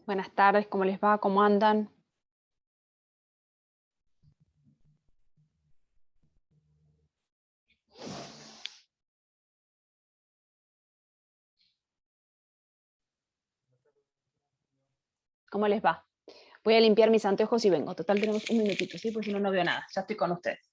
Buenas tardes, ¿cómo les va? ¿Cómo andan? ¿Cómo les va? Voy a limpiar mis anteojos y vengo. Total, tenemos un minutito, ¿sí? Porque si no, no veo nada. Ya estoy con ustedes.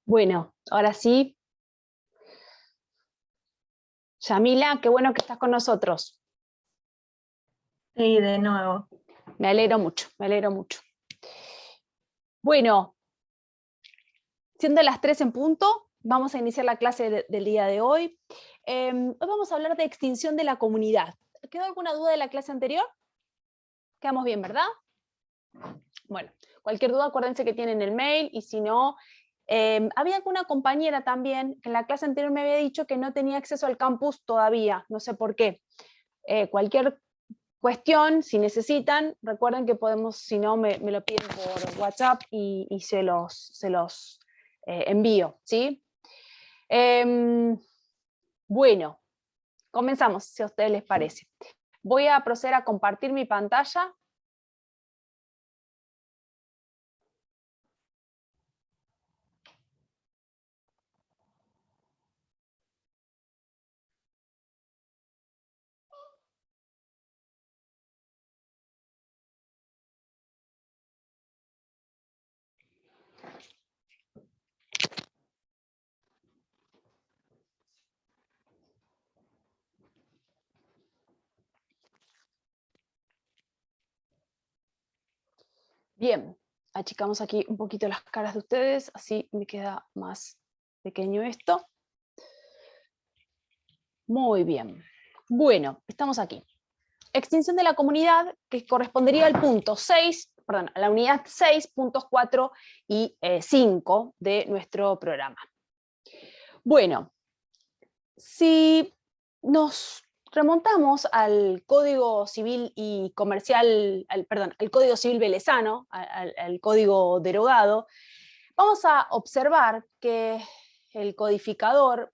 Bueno, ahora sí. Yamila, qué bueno que estás con nosotros. Sí, de nuevo. Me alegro mucho, me alegro mucho. Bueno, siendo las 3 en punto, vamos a iniciar la clase del día de hoy. Hoy vamos a hablar de extinción de la comunidad. ¿Quedó alguna duda de la clase anterior? Quedamos bien, ¿verdad? Bueno, cualquier duda, acuérdense que tienen el mail y si no, había una compañera también que en la clase anterior me había dicho que no tenía acceso al campus todavía, no sé por qué. Cualquier cuestión, si necesitan, recuerden que podemos, si no, me lo piden por WhatsApp y se los envío, ¿sí? Bueno, comenzamos, si a ustedes les parece. Voy a proceder a compartir mi pantalla. Bien, achicamos aquí un poquito las caras de ustedes, así me queda más pequeño esto. Muy bien. Bueno, estamos aquí. Extinción de la comunidad, que correspondería al punto 6, perdón, a la unidad 6, puntos 4 y 5 de nuestro programa. Bueno, si nos remontamos al Código Civil y Comercial, al Código Civil Velezano, al Código derogado, vamos a observar que el codificador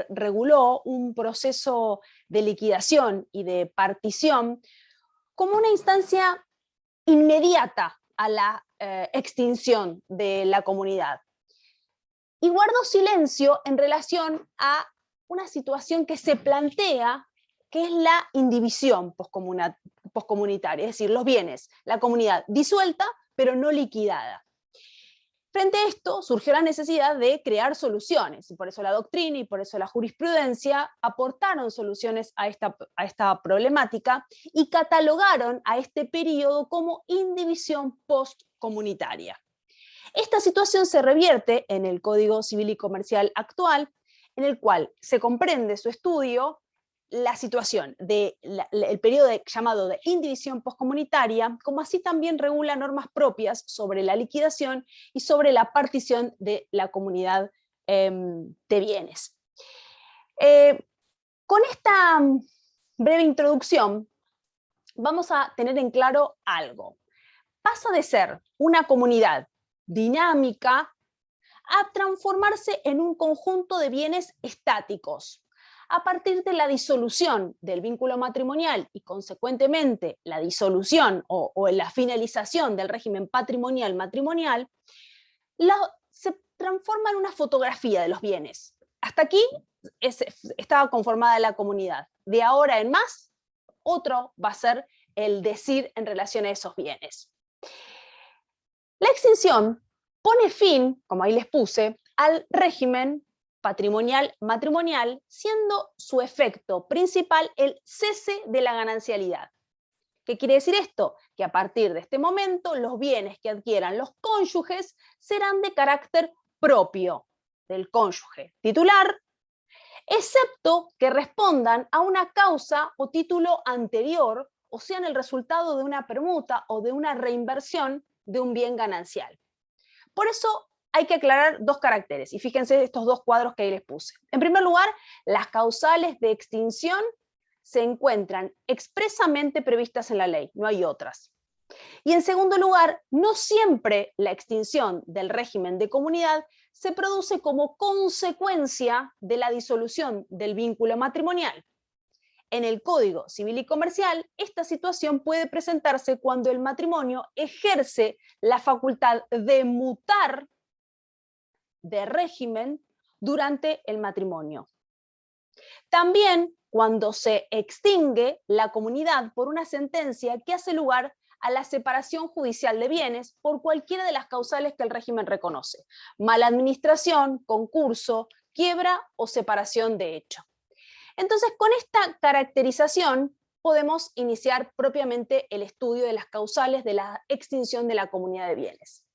reguló un proceso de liquidación y de partición como una instancia inmediata a la extinción de la comunidad. Y guardó silencio en relación a una situación que se plantea, que es la indivisión poscomunitaria, es decir, los bienes, la comunidad disuelta, pero no liquidada. Frente a esto surgió la necesidad de crear soluciones, y por eso la doctrina y por eso la jurisprudencia aportaron soluciones a esta problemática y catalogaron a este periodo como indivisión postcomunitaria. Esta situación se revierte en el Código Civil y Comercial actual, en el cual se comprende su estudio la situación del periodo llamado de indivisión postcomunitaria, como así también regula normas propias sobre la liquidación y sobre la partición de la comunidad de bienes. Con esta breve introducción, vamos a tener en claro algo. pasa de ser una comunidad dinámica a transformarse en un conjunto de bienes estáticos. A partir de la disolución del vínculo matrimonial y consecuentemente la disolución o la finalización del régimen patrimonial-matrimonial, se transforma en una fotografía de los bienes. Hasta aquí estaba conformada la comunidad. De ahora en más, otro va a ser el decir en relación a esos bienes. La extinción pone fin, como ahí les puse, al régimen patrimonial-matrimonial, siendo su efecto principal el cese de la ganancialidad. ¿Qué quiere decir esto? Que a partir de este momento los bienes que adquieran los cónyuges serán de carácter propio del cónyuge titular, excepto que respondan a una causa o título anterior, o sean el resultado de una permuta o de una reinversión de un bien ganancial. Por eso hay que aclarar dos caracteres, y fíjense estos dos cuadros que ahí les puse. En primer lugar, las causales de extinción se encuentran expresamente previstas en la ley, no hay otras. Y en segundo lugar, no siempre la extinción del régimen de comunidad se produce como consecuencia de la disolución del vínculo matrimonial. En el Código Civil y Comercial, esta situación puede presentarse cuando el matrimonio ejerce la facultad de mutar de régimen durante el matrimonio. También cuando se extingue la comunidad por una sentencia que hace lugar a la separación judicial de bienes por cualquiera de las causales que el régimen reconoce: mala administración, concurso, quiebra o separación de hecho. Entonces, con esta caracterización podemos iniciar propiamente el estudio de las causales de la extinción de la comunidad de bienes.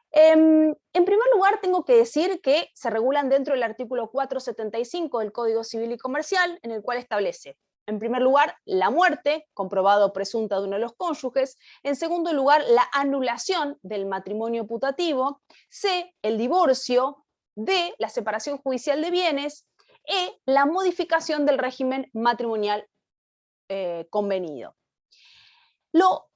En primer lugar, tengo que decir que se regulan dentro del artículo 475 del Código Civil y Comercial, en el cual establece, en primer lugar, la muerte, comprobada o presunta de uno de los cónyuges; en segundo lugar, la anulación del matrimonio putativo; c, el divorcio; d, la separación judicial de bienes; e, la modificación del régimen matrimonial convenido. Lo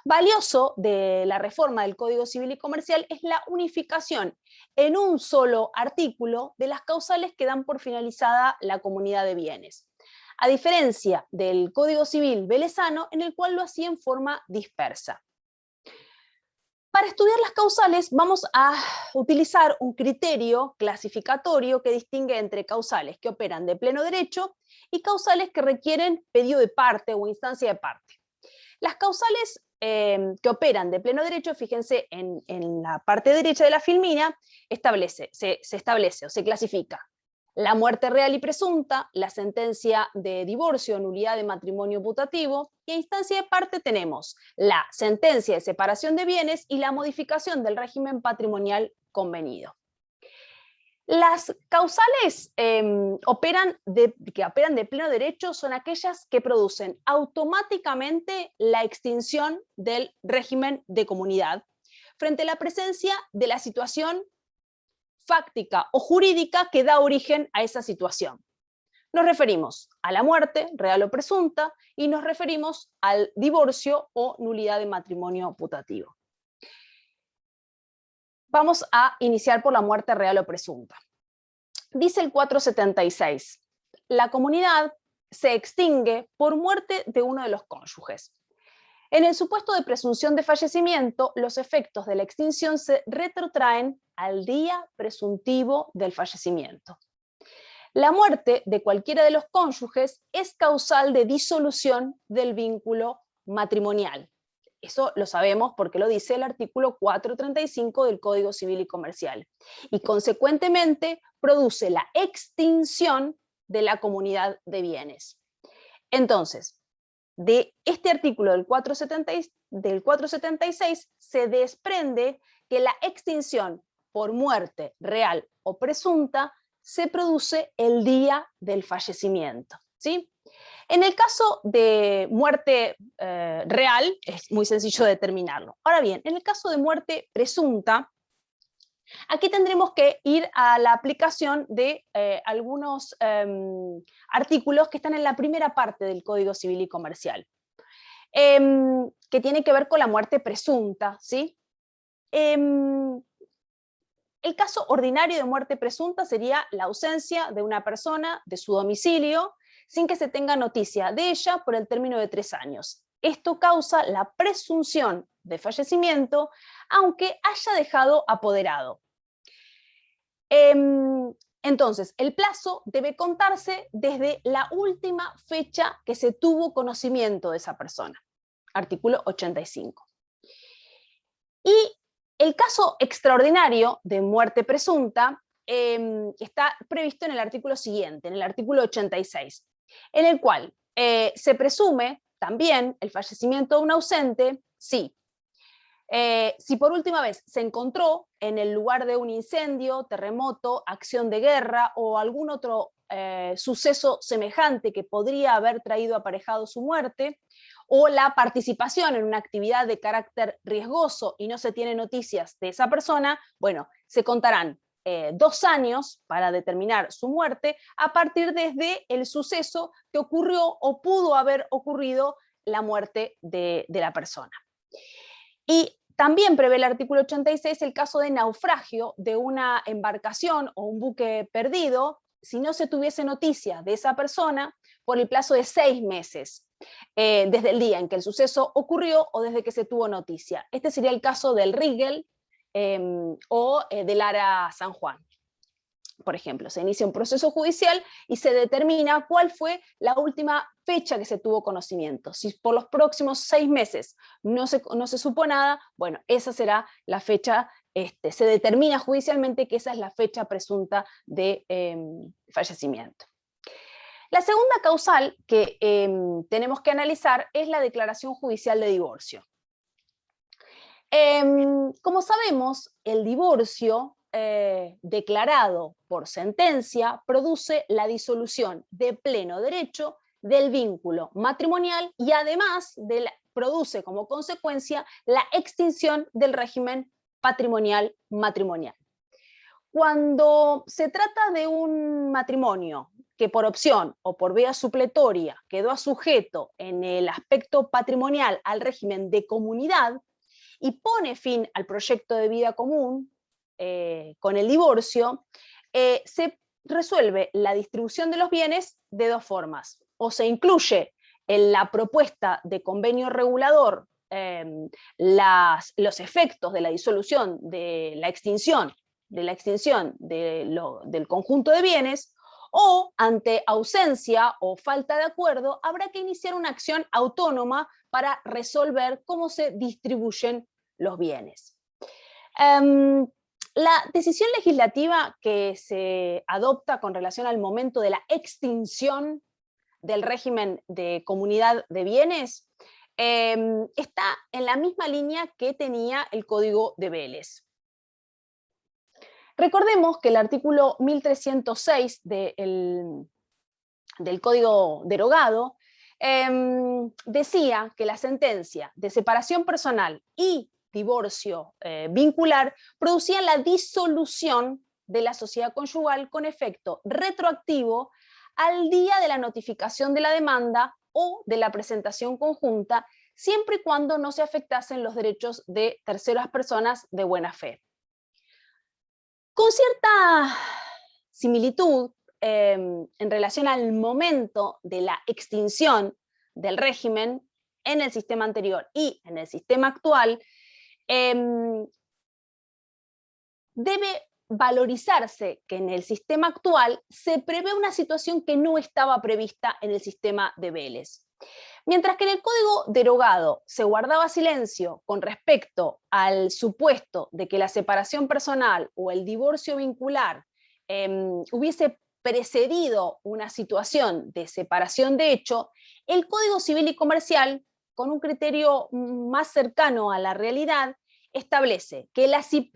valioso de la reforma del Código Civil y Comercial es la unificación en un solo artículo de las causales que dan por finalizada la comunidad de bienes, a diferencia del Código Civil velezano, en el cual lo hacía en forma dispersa. Para estudiar las causales vamos a utilizar un criterio clasificatorio que distingue entre causales que operan de pleno derecho y causales que requieren pedido de parte o instancia de parte. Las causales que operan de pleno derecho, fíjense en la parte derecha de la filmina, se establece o se clasifica la muerte real y presunta, la sentencia de divorcio o nulidad de matrimonio putativo, y a instancia de parte tenemos la sentencia de separación de bienes y la modificación del régimen patrimonial convenido. Las causales que operan de pleno derecho son aquellas que producen automáticamente la extinción del régimen de comunidad frente a la presencia de la situación fáctica o jurídica que da origen a esa situación. Nos referimos a la muerte, real o presunta, y nos referimos al divorcio o nulidad de matrimonio putativo. Vamos a iniciar por la muerte real o presunta. Dice el 476, la comunidad se extingue por muerte de uno de los cónyuges. En el supuesto de presunción de fallecimiento, los efectos de la extinción se retrotraen al día presuntivo del fallecimiento. La muerte de cualquiera de los cónyuges es causal de disolución del vínculo matrimonial. Eso lo sabemos porque lo dice el artículo 435 del Código Civil y Comercial. Y consecuentemente produce la extinción de la comunidad de bienes. Entonces, de este artículo del 476 se desprende que la extinción por muerte real o presunta se produce el día del fallecimiento, ¿sí? En el caso de muerte real es muy sencillo determinarlo. Ahora bien, en el caso de muerte presunta, aquí tendremos que ir a la aplicación de algunos artículos que están en la primera parte del Código Civil y Comercial. que tiene que ver con la muerte presunta, ¿sí? El caso ordinario de muerte presunta sería la ausencia de una persona de su domicilio sin que se tenga noticia de ella por el término de 3 años. Esto causa la presunción de fallecimiento, aunque haya dejado apoderado. Entonces, el plazo debe contarse desde la última fecha que se tuvo conocimiento de esa persona. Artículo 85. Y el caso extraordinario de muerte presunta está previsto en el artículo siguiente, en el artículo 86, en el cual se presume también el fallecimiento de un ausente, sí. Si por última vez se encontró en el lugar de un incendio, terremoto, acción de guerra o algún otro suceso semejante que podría haber traído aparejado su muerte, o la participación en una actividad de carácter riesgoso y no se tiene noticias de esa persona, bueno, se contarán 2 años para determinar su muerte a partir desde el suceso que ocurrió o pudo haber ocurrido la muerte de la persona. Y también prevé el artículo 86 el caso de naufragio de una embarcación o un buque perdido si no se tuviese noticia de esa persona por el plazo de 6 meses, desde el día en que el suceso ocurrió o desde que se tuvo noticia. Este sería el caso del Rigel o del Ara San Juan. Por ejemplo, se inicia un proceso judicial y se determina cuál fue la última fecha que se tuvo conocimiento. Si por los próximos 6 meses no se supo nada, bueno, esa será la fecha, se determina judicialmente que esa es la fecha presunta de fallecimiento. La segunda causal que tenemos que analizar es la declaración judicial de divorcio. Como sabemos, el divorcio declarado por sentencia produce la disolución de pleno derecho del vínculo matrimonial y además produce como consecuencia la extinción del régimen patrimonial matrimonial. Cuando se trata de un matrimonio que por opción o por vía supletoria quedó sujeto en el aspecto patrimonial al régimen de comunidad y pone fin al proyecto de vida común, con el divorcio, se resuelve la distribución de los bienes de 2 formas. O se incluye en la propuesta de convenio regulador los efectos de la disolución, de la extinción del conjunto de bienes, o ante ausencia o falta de acuerdo, habrá que iniciar una acción autónoma para resolver cómo se distribuyen los bienes. La decisión legislativa que se adopta con relación al momento de la extinción del régimen de comunidad de bienes está en la misma línea que tenía el Código de Vélez. Recordemos que el artículo 1306 del Código derogado decía que la sentencia de separación personal y divorcio vincular producían la disolución de la sociedad conyugal con efecto retroactivo al día de la notificación de la demanda o de la presentación conjunta, siempre y cuando no se afectasen los derechos de terceras personas de buena fe. Con cierta similitud en relación al momento de la extinción del régimen en el sistema anterior y en el sistema actual, debe valorizarse que en el sistema actual se prevé una situación que no estaba prevista en el sistema de Vélez. Mientras que en el Código derogado se guardaba silencio con respecto al supuesto de que la separación personal o el divorcio vincular hubiese precedido una situación de separación de hecho, el Código Civil y Comercial, con un criterio más cercano a la realidad, establece que si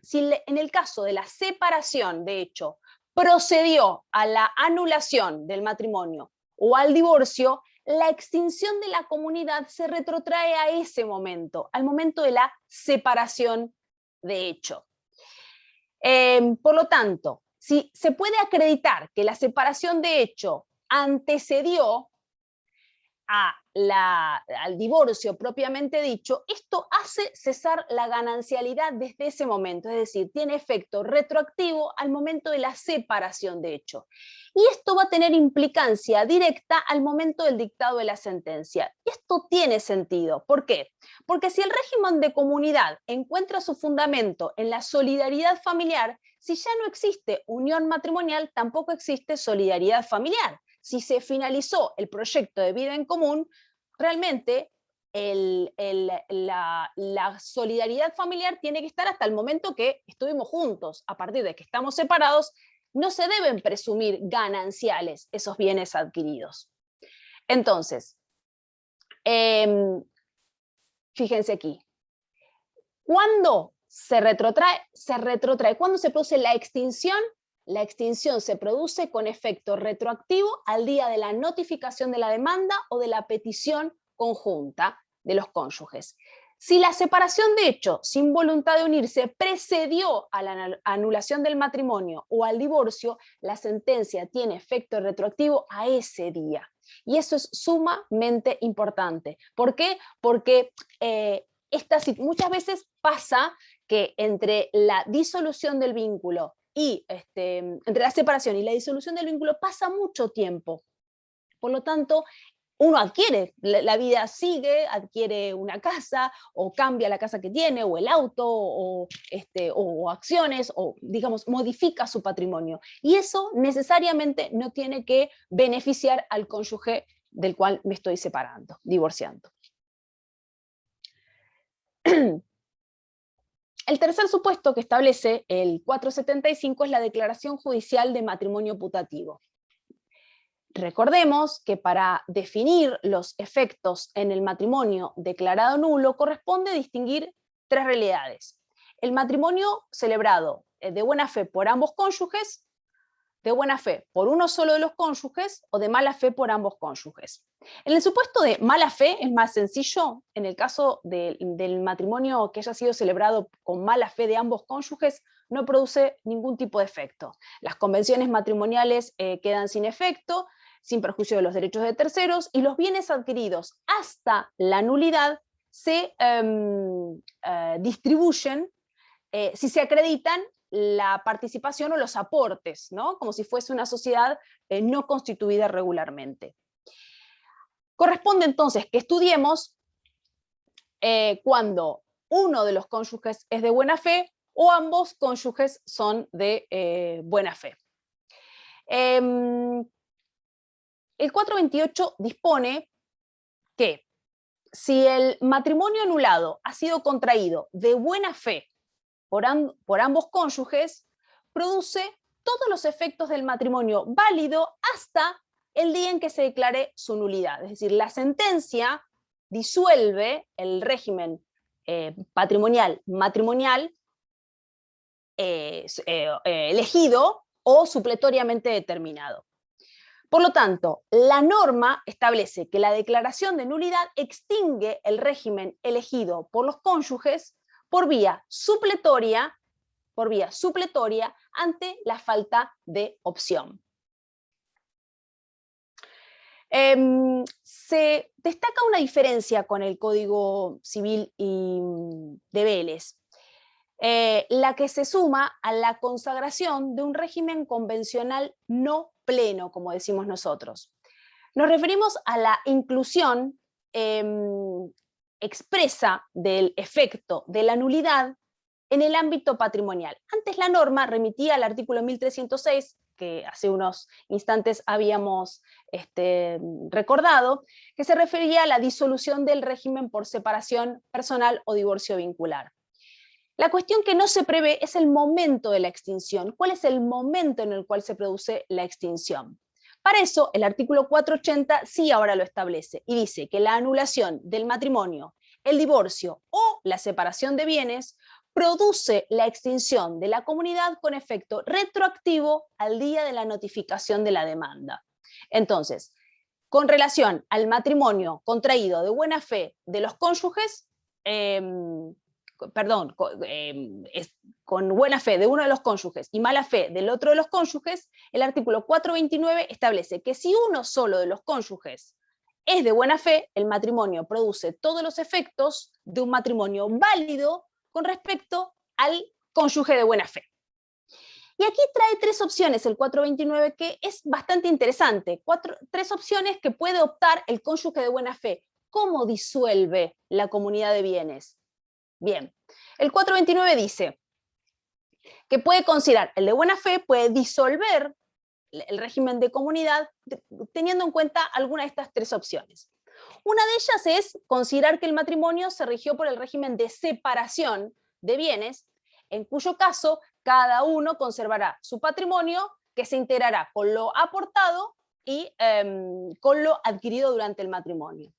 en el caso de la separación de hecho procedió a la anulación del matrimonio o al divorcio, la extinción de la comunidad se retrotrae a ese momento, al momento de la separación de hecho. Por lo tanto, si se puede acreditar que la separación de hecho antecedió a al divorcio propiamente dicho, esto hace cesar la ganancialidad desde ese momento, es decir, tiene efecto retroactivo al momento de la separación de hecho. Y esto va a tener implicancia directa al momento del dictado de la sentencia. Y esto tiene sentido. ¿Por qué? Porque si el régimen de comunidad encuentra su fundamento en la solidaridad familiar, si ya no existe unión matrimonial, tampoco existe solidaridad familiar. Si se finalizó el proyecto de vida en común, realmente la solidaridad familiar tiene que estar hasta el momento que estuvimos juntos. A partir de que estamos separados, no se deben presumir gananciales esos bienes adquiridos. Entonces, fíjense aquí. ¿Cuándo se retrotrae? Se retrotrae. ¿Cuándo se produce la extinción? La extinción se produce con efecto retroactivo al día de la notificación de la demanda o de la petición conjunta de los cónyuges. Si la separación de hecho sin voluntad de unirse precedió a la anulación del matrimonio o al divorcio, la sentencia tiene efecto retroactivo a ese día. Y eso es sumamente importante. ¿Por qué? Porque muchas veces pasa que entre la disolución del vínculo y entre la separación y la disolución del vínculo pasa mucho tiempo. Por lo tanto, uno adquiere, la vida sigue, adquiere una casa, o cambia la casa que tiene, o el auto, o acciones, o digamos, modifica su patrimonio. Y eso necesariamente no tiene que beneficiar al cónyuge del cual me estoy separando, divorciando. El tercer supuesto que establece el 475 es la declaración judicial de matrimonio putativo. Recordemos que para definir los efectos en el matrimonio declarado nulo corresponde distinguir tres realidades. El matrimonio celebrado de buena fe por ambos cónyuges, de buena fe por uno solo de los cónyuges o de mala fe por ambos cónyuges. En el supuesto de mala fe es más sencillo. En el caso del matrimonio que haya sido celebrado con mala fe de ambos cónyuges, no produce ningún tipo de efecto. Las convenciones matrimoniales quedan sin efecto, sin perjuicio de los derechos de terceros, y los bienes adquiridos hasta la nulidad se distribuyen si se acreditan la participación o los aportes, ¿no? Como si fuese una sociedad no constituida regularmente. Corresponde entonces que estudiemos cuando uno de los cónyuges es de buena fe o ambos cónyuges son de buena fe. El 428 dispone que si el matrimonio anulado ha sido contraído de buena fe por ambos cónyuges, produce todos los efectos del matrimonio válido hasta el día en que se declare su nulidad. Es decir, la sentencia disuelve el régimen matrimonial elegido o supletoriamente determinado. Por lo tanto, la norma establece que la declaración de nulidad extingue el régimen elegido por los cónyuges por vía supletoria ante la falta de opción. Se destaca una diferencia con el Código Civil de Vélez, la que se suma a la consagración de un régimen convencional no pleno, como decimos nosotros. Nos referimos a la inclusión expresa del efecto de la nulidad en el ámbito patrimonial. Antes la norma remitía al artículo 1306, que hace unos instantes habíamos recordado, que se refería a la disolución del régimen por separación personal o divorcio vincular. La cuestión que no se prevé es el momento de la extinción. ¿Cuál es el momento en el cual se produce la extinción? Para eso, el artículo 480 sí ahora lo establece y dice que la anulación del matrimonio, el divorcio o la separación de bienes produce la extinción de la comunidad con efecto retroactivo al día de la notificación de la demanda. Entonces, con relación al matrimonio contraído de buena fe de los cónyuges, con buena fe de uno de los cónyuges y mala fe del otro de los cónyuges, el artículo 429 establece que si uno solo de los cónyuges es de buena fe, el matrimonio produce todos los efectos de un matrimonio válido con respecto al cónyuge de buena fe. Y aquí trae tres opciones, el 429, que es bastante interesante. Tres opciones que puede optar el cónyuge de buena fe. ¿Cómo disuelve la comunidad de bienes? Bien, el 429 dice que puede considerar, el de buena fe puede disolver el régimen de comunidad teniendo en cuenta alguna de estas tres opciones. Una de ellas es considerar que el matrimonio se rigió por el régimen de separación de bienes, en cuyo caso cada uno conservará su patrimonio que se integrará con lo aportado y con lo adquirido durante el matrimonio.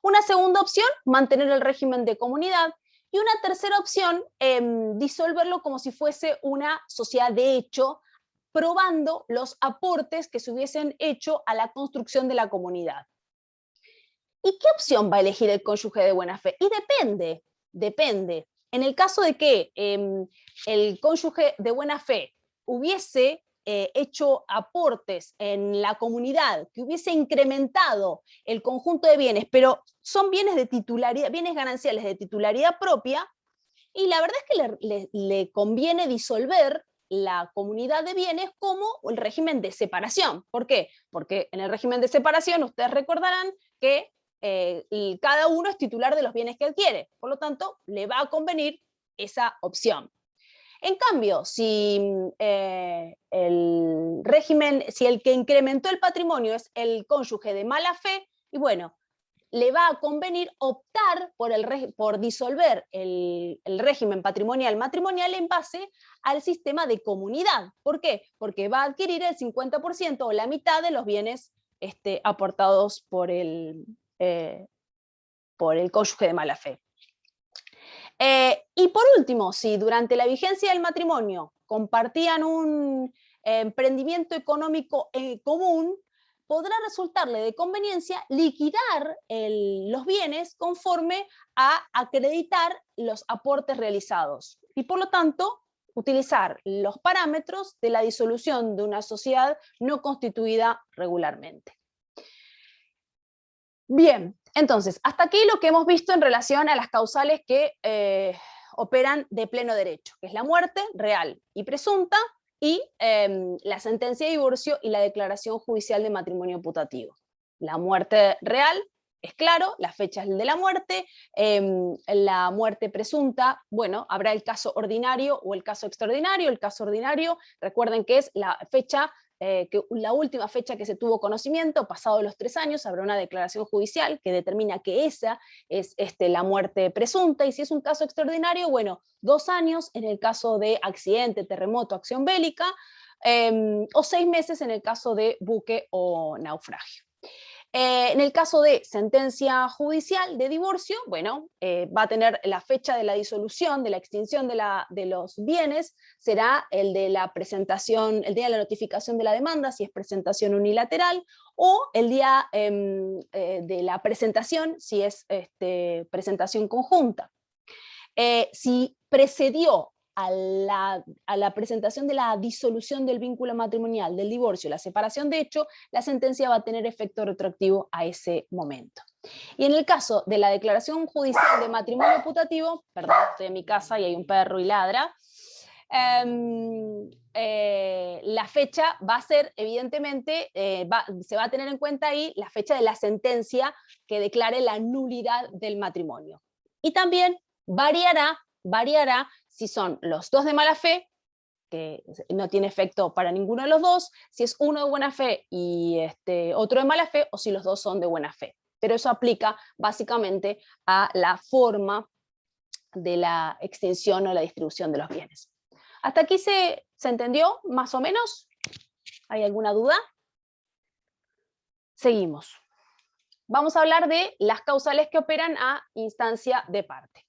Una segunda opción, mantener el régimen de comunidad, y una tercera opción, disolverlo como si fuese una sociedad de hecho, probando los aportes que se hubiesen hecho a la construcción de la comunidad. ¿Y qué opción va a elegir el cónyuge de buena fe? Y depende. En el caso de que el cónyuge de buena fe hubiese hecho aportes en la comunidad, que hubiese incrementado el conjunto de bienes, pero son bienes de titularidad, bienes gananciales de titularidad propia, y la verdad es que le conviene disolver la comunidad de bienes como el régimen de separación. ¿Por qué? Porque en el régimen de separación ustedes recordarán que cada uno es titular de los bienes que adquiere, por lo tanto le va a convenir esa opción. En cambio, si el régimen, si el que incrementó el patrimonio es el cónyuge de mala fe, y bueno, le va a convenir optar por disolver el régimen patrimonial matrimonial en base al sistema de comunidad. ¿Por qué? Porque va a adquirir el 50% o la mitad de los bienes aportados por el cónyuge de mala fe. Y por último, si durante la vigencia del matrimonio compartían un emprendimiento económico común, podrá resultarle de conveniencia liquidar los bienes conforme a acreditar los aportes realizados y por lo tanto utilizar los parámetros de la disolución de una sociedad no constituida regularmente. Bien, entonces, hasta aquí lo que hemos visto en relación a las causales que operan de pleno derecho, que es la muerte real y presunta, y la sentencia de divorcio y la declaración judicial de matrimonio putativo. La muerte real, es claro, la fecha es de la muerte presunta, bueno, habrá el caso ordinario o el caso extraordinario. El caso ordinario, recuerden que es la fecha, la última fecha que se tuvo conocimiento, pasado los 3 años, habrá una declaración judicial que determina que esa es la muerte presunta, y si es un caso extraordinario, bueno, 2 años en el caso de accidente, terremoto, acción bélica, o 6 meses en el caso de buque o naufragio. En el caso de sentencia judicial de divorcio, bueno, va a tener la fecha de la disolución, de la extinción de los bienes, será el de la presentación, el día de la notificación de la demanda, si es presentación unilateral, o el día de la presentación, si es presentación conjunta. Si precedió a la presentación de la disolución del vínculo matrimonial, del divorcio, la separación de hecho, la sentencia va a tener efecto retroactivo a ese momento. Y en el caso de la declaración judicial de matrimonio putativo, perdón, estoy en mi casa y hay un perro y ladra, la fecha va a ser, evidentemente, se va a tener en cuenta ahí la fecha de la sentencia que declare la nulidad del matrimonio. Y también variará si son los dos de mala fe, que no tiene efecto para ninguno de los dos, si es uno de buena fe y otro de mala fe, o si los dos son de buena fe. Pero eso aplica básicamente a la forma de la extinción o la distribución de los bienes. ¿Hasta aquí se entendió más o menos? ¿Hay alguna duda? Seguimos. Vamos a hablar de las causales que operan a instancia de parte.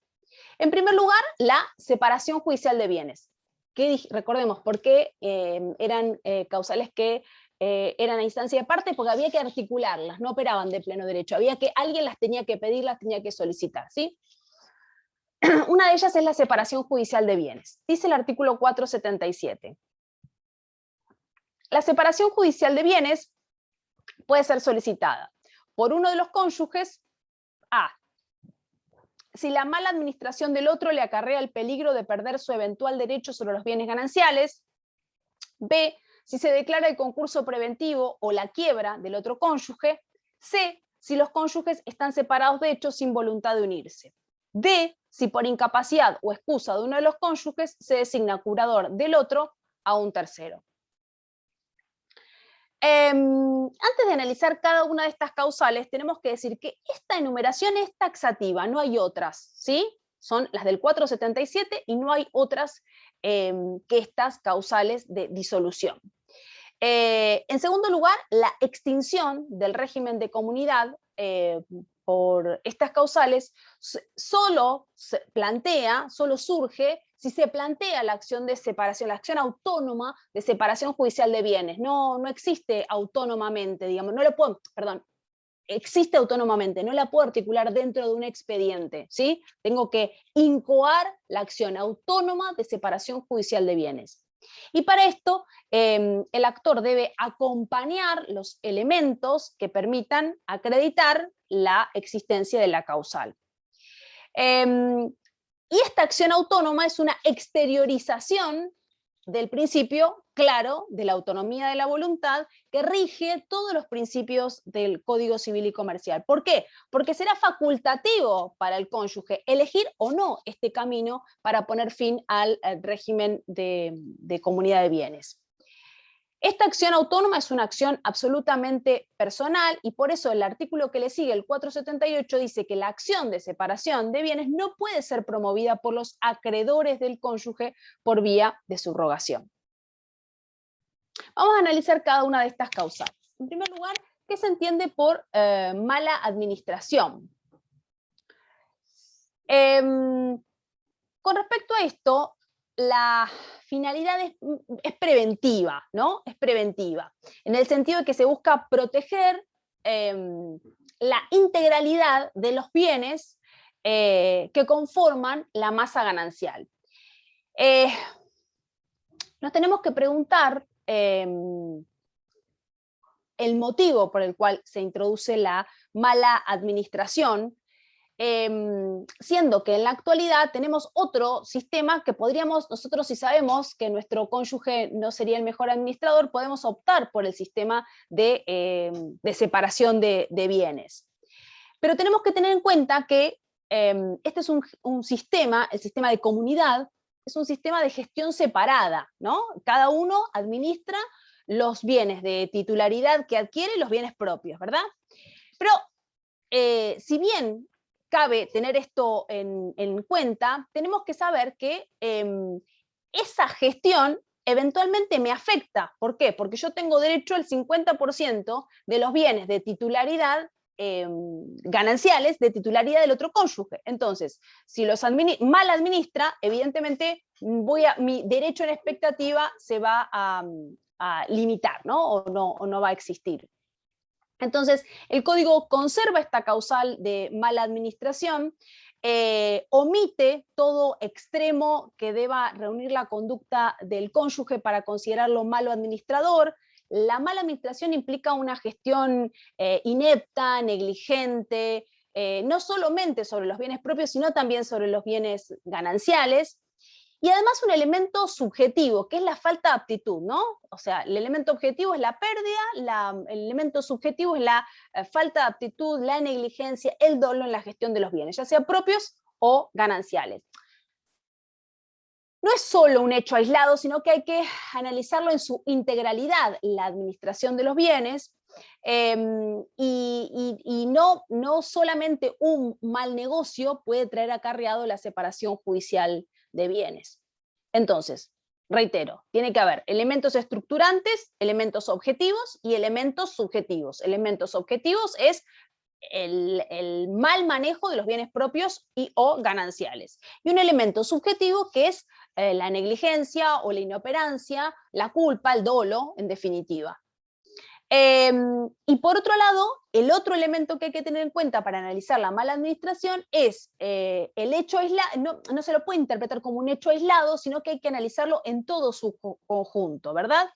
En primer lugar, la separación judicial de bienes. Recordemos, ¿por qué eran causales que eran a instancia de parte? Porque había que articularlas, no operaban de pleno derecho, alguien las tenía que pedir, las tenía que solicitar, ¿sí? Una de ellas es la separación judicial de bienes. Dice el artículo 477. La separación judicial de bienes puede ser solicitada por uno de los cónyuges, A, si la mala administración del otro le acarrea el peligro de perder su eventual derecho sobre los bienes gananciales. B, si se declara el concurso preventivo o la quiebra del otro cónyuge. C, si los cónyuges están separados de hecho sin voluntad de unirse. D, si por incapacidad o excusa de uno de los cónyuges se designa curador del otro a un tercero. Antes de analizar cada una de estas causales, tenemos que decir que esta enumeración es taxativa, no hay otras, ¿sí? Son las del 477 y no hay otras que estas causales de disolución. En segundo lugar, la extinción del régimen de comunidad por estas causales solo surge si se plantea la acción de separación, la acción autónoma de separación judicial de bienes. No existe autónomamente, digamos, existe autónomamente, no la puedo articular dentro de un expediente, ¿sí? Tengo que incoar la acción autónoma de separación judicial de bienes. Y para esto, el actor debe acompañar los elementos que permitan acreditar la existencia de la causal. Y esta acción autónoma es una exteriorización del principio claro de la autonomía de la voluntad que rige todos los principios del Código Civil y Comercial. ¿Por qué? Porque será facultativo para el cónyuge elegir o no este camino para poner fin al régimen de comunidad de bienes. Esta acción autónoma es una acción absolutamente personal y por eso el artículo que le sigue, el 478, dice que la acción de separación de bienes no puede ser promovida por los acreedores del cónyuge por vía de subrogación. Vamos a analizar cada una de estas causales. En primer lugar, ¿qué se entiende por mala administración? Con respecto a esto, la finalidad es preventiva, ¿no? Es preventiva, en el sentido de que se busca proteger la integralidad de los bienes que conforman la masa ganancial. Nos tenemos que preguntar el motivo por el cual se introduce la mala administración, siendo que en la actualidad tenemos otro sistema que podríamos, nosotros si sabemos que nuestro cónyuge no sería el mejor administrador, podemos optar por el sistema de separación de bienes. Pero tenemos que tener en cuenta que este es un sistema, el sistema de comunidad, es un sistema de gestión separada, ¿no? Cada uno administra los bienes de titularidad que adquiere y los bienes propios, ¿verdad? Pero si bien cabe tener esto en cuenta, tenemos que saber que esa gestión eventualmente me afecta. ¿Por qué? Porque yo tengo derecho al 50% de los bienes de titularidad gananciales de titularidad del otro cónyuge. Entonces, si los mal administra, evidentemente mi derecho en expectativa se va a limitar, ¿no? O no va a existir. Entonces, el código conserva esta causal de mala administración, omite todo extremo que deba reunir la conducta del cónyuge para considerarlo malo administrador. La mala administración implica una gestión inepta, negligente, no solamente sobre los bienes propios, sino también sobre los bienes gananciales. Y además un elemento subjetivo, que es la falta de aptitud, ¿no? O sea, el elemento objetivo es la pérdida, el elemento subjetivo es la falta de aptitud, la negligencia, el dolo en la gestión de los bienes, ya sea propios o gananciales. No es solo un hecho aislado, sino que hay que analizarlo en su integralidad, la administración de los bienes, y no solamente un mal negocio puede traer acarreado la separación judicial de bienes. Entonces, reitero, tiene que haber elementos estructurantes, elementos objetivos y elementos subjetivos. Elementos objetivos es el mal manejo de los bienes propios y o gananciales. Y un elemento subjetivo que es la negligencia o la inoperancia, la culpa, el dolo, en definitiva. Y por otro lado, el otro elemento que hay que tener en cuenta para analizar la mala administración es el hecho aislado. No se lo puede interpretar como un hecho aislado, sino que hay que analizarlo en todo su conjunto, ¿verdad?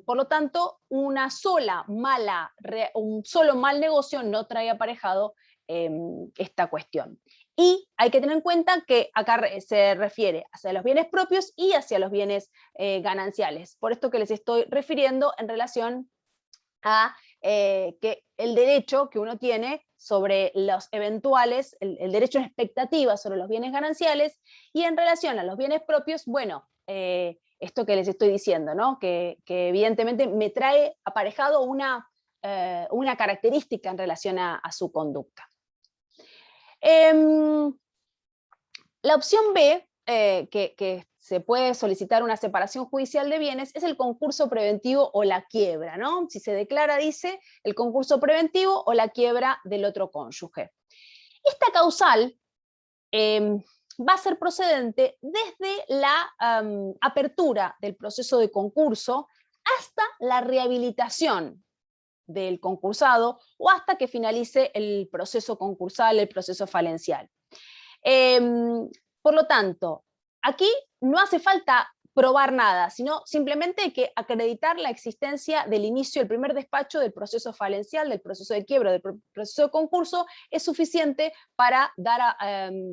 Por lo tanto, un solo mal negocio no trae aparejado esta cuestión. Y hay que tener en cuenta que acá se refiere hacia los bienes propios y hacia los bienes gananciales. Por esto que les estoy refiriendo en relación a que el derecho que uno tiene sobre los eventuales, el derecho en expectativa sobre los bienes gananciales, y en relación a los bienes propios, bueno, esto que les estoy diciendo, ¿no? Que evidentemente me trae aparejado una característica en relación a su conducta. La opción B, que se puede solicitar una separación judicial de bienes, es el concurso preventivo o la quiebra, ¿no? Si se declara, dice, el concurso preventivo o la quiebra del otro cónyuge. Esta causal va a ser procedente desde la apertura del proceso de concurso hasta la rehabilitación del concursado o hasta que finalice el proceso concursal, el proceso falencial. Por lo tanto, aquí no hace falta probar nada, sino simplemente hay que acreditar la existencia del inicio del primer despacho del proceso falencial, del proceso de quiebra, del proceso de concurso, es suficiente para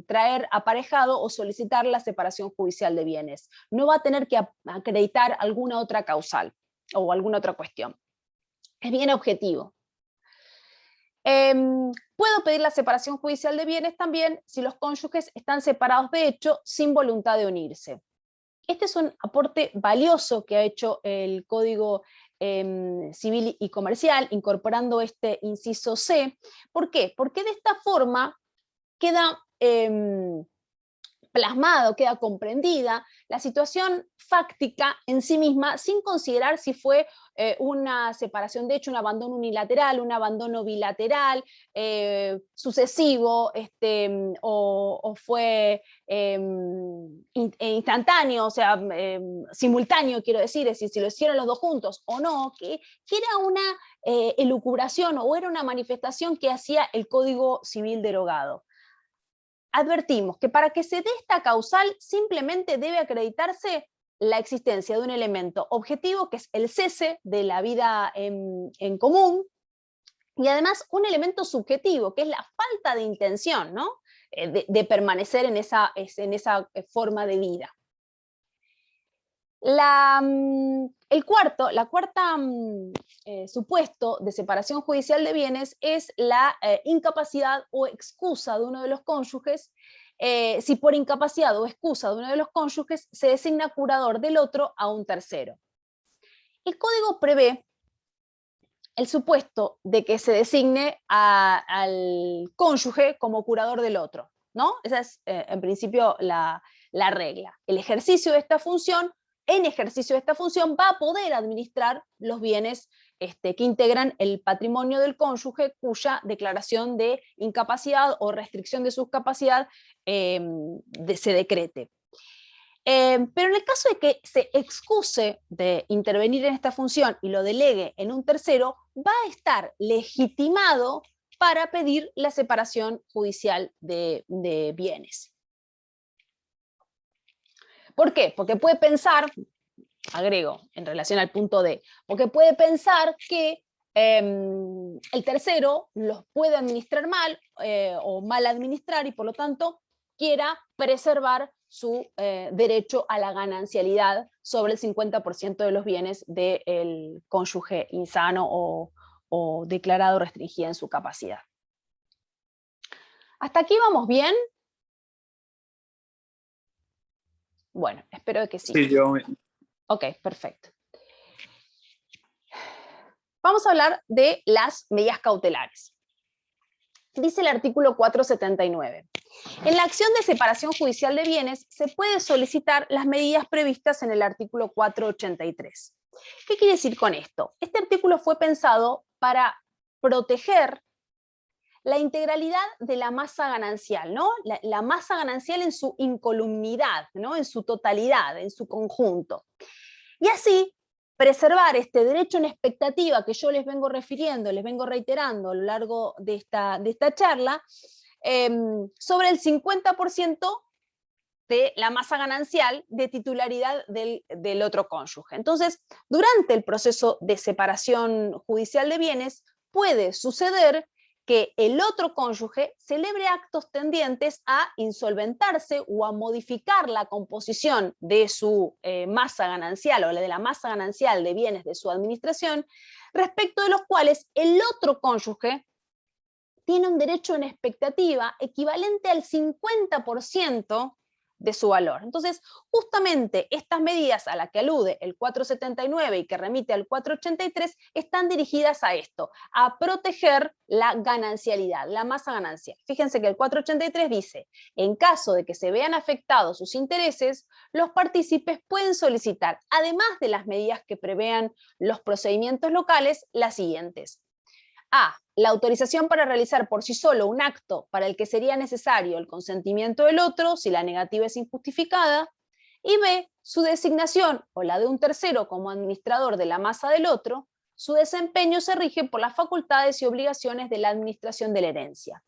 traer aparejado o solicitar la separación judicial de bienes. No va a tener que acreditar alguna otra causal o alguna otra cuestión. Es bien objetivo. Puedo pedir la separación judicial de bienes también si los cónyuges están separados de hecho sin voluntad de unirse. Este es un aporte valioso que ha hecho el Código Civil y Comercial, incorporando este inciso C. ¿Por qué? Porque de esta forma queda plasmado, queda comprendida la situación fáctica en sí misma, sin considerar si fue una separación de hecho, un abandono unilateral, un abandono bilateral, sucesivo, o fue instantáneo, o sea, simultáneo, quiero decir, es decir, si lo hicieron los dos juntos o no, que era una elucubración o era una manifestación que hacía el Código Civil derogado. Advertimos que para que se dé esta causal simplemente debe acreditarse la existencia de un elemento objetivo que es el cese de la vida en común, y además un elemento subjetivo que es la falta de intención, ¿no? de permanecer en esa forma de vida. El cuarta supuesto de separación judicial de bienes es la incapacidad o excusa de uno de los cónyuges, si por incapacidad o excusa de uno de los cónyuges se designa curador del otro a un tercero. El Código prevé el supuesto de que se designe al cónyuge como curador del otro, ¿no? Esa es en principio la regla. En ejercicio de esta función va a poder administrar los bienes que integran el patrimonio del cónyuge cuya declaración de incapacidad o restricción de su capacidad se decrete. Pero en el caso de que se excuse de intervenir en esta función y lo delegue en un tercero, va a estar legitimado para pedir la separación judicial de bienes. ¿Por qué? Porque puede pensar, agrego en relación al punto D, porque puede pensar que el tercero los puede administrar mal o mal administrar y por lo tanto quiera preservar su derecho a la ganancialidad sobre el 50% de los bienes del cónyuge insano o declarado restringida en su capacidad. ¿Hasta aquí vamos bien? Bueno, espero que sí. Sí, yo... Ok, perfecto. Vamos a hablar de las medidas cautelares. Dice el artículo 479. En la acción de separación judicial de bienes se puede solicitar las medidas previstas en el artículo 483. ¿Qué quiere decir con esto? Este artículo fue pensado para proteger la integralidad de la masa ganancial, ¿no? La masa ganancial en su incolumnidad, ¿no? En su totalidad, en su conjunto. Y así preservar este derecho en expectativa que yo les vengo refiriendo, les vengo reiterando a lo largo de esta charla, sobre el 50% de la masa ganancial de titularidad del otro cónyuge. Entonces, durante el proceso de separación judicial de bienes, puede suceder que el otro cónyuge celebre actos tendientes a insolventarse o a modificar la composición de su masa ganancial o de la masa ganancial de bienes de su administración, respecto de los cuales el otro cónyuge tiene un derecho en expectativa equivalente al 50% de su valor. Entonces, justamente estas medidas a las que alude el 479 y que remite al 483 están dirigidas a esto, a proteger la ganancialidad, la masa ganancial. Fíjense que el 483 dice, en caso de que se vean afectados sus intereses, los partícipes pueden solicitar, además de las medidas que prevean los procedimientos locales, las siguientes. A. La autorización para realizar por sí solo un acto para el que sería necesario el consentimiento del otro, si la negativa es injustificada. Y B. Su designación o la de un tercero como administrador de la masa del otro. Su desempeño se rige por las facultades y obligaciones de la administración de la herencia.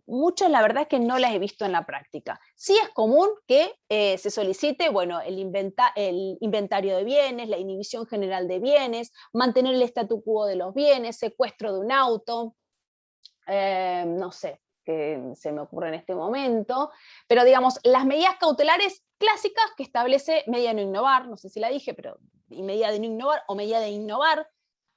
Muchas la verdad es que no las he visto en la práctica. Sí es común que se solicite, bueno, el inventario de bienes, la inhibición general de bienes, mantener el statu quo de los bienes, secuestro de un auto, no sé qué se me ocurre en este momento, pero digamos, las medidas cautelares clásicas que establece medida de no innovar, no sé si la dije, pero medida de no innovar o medida de innovar,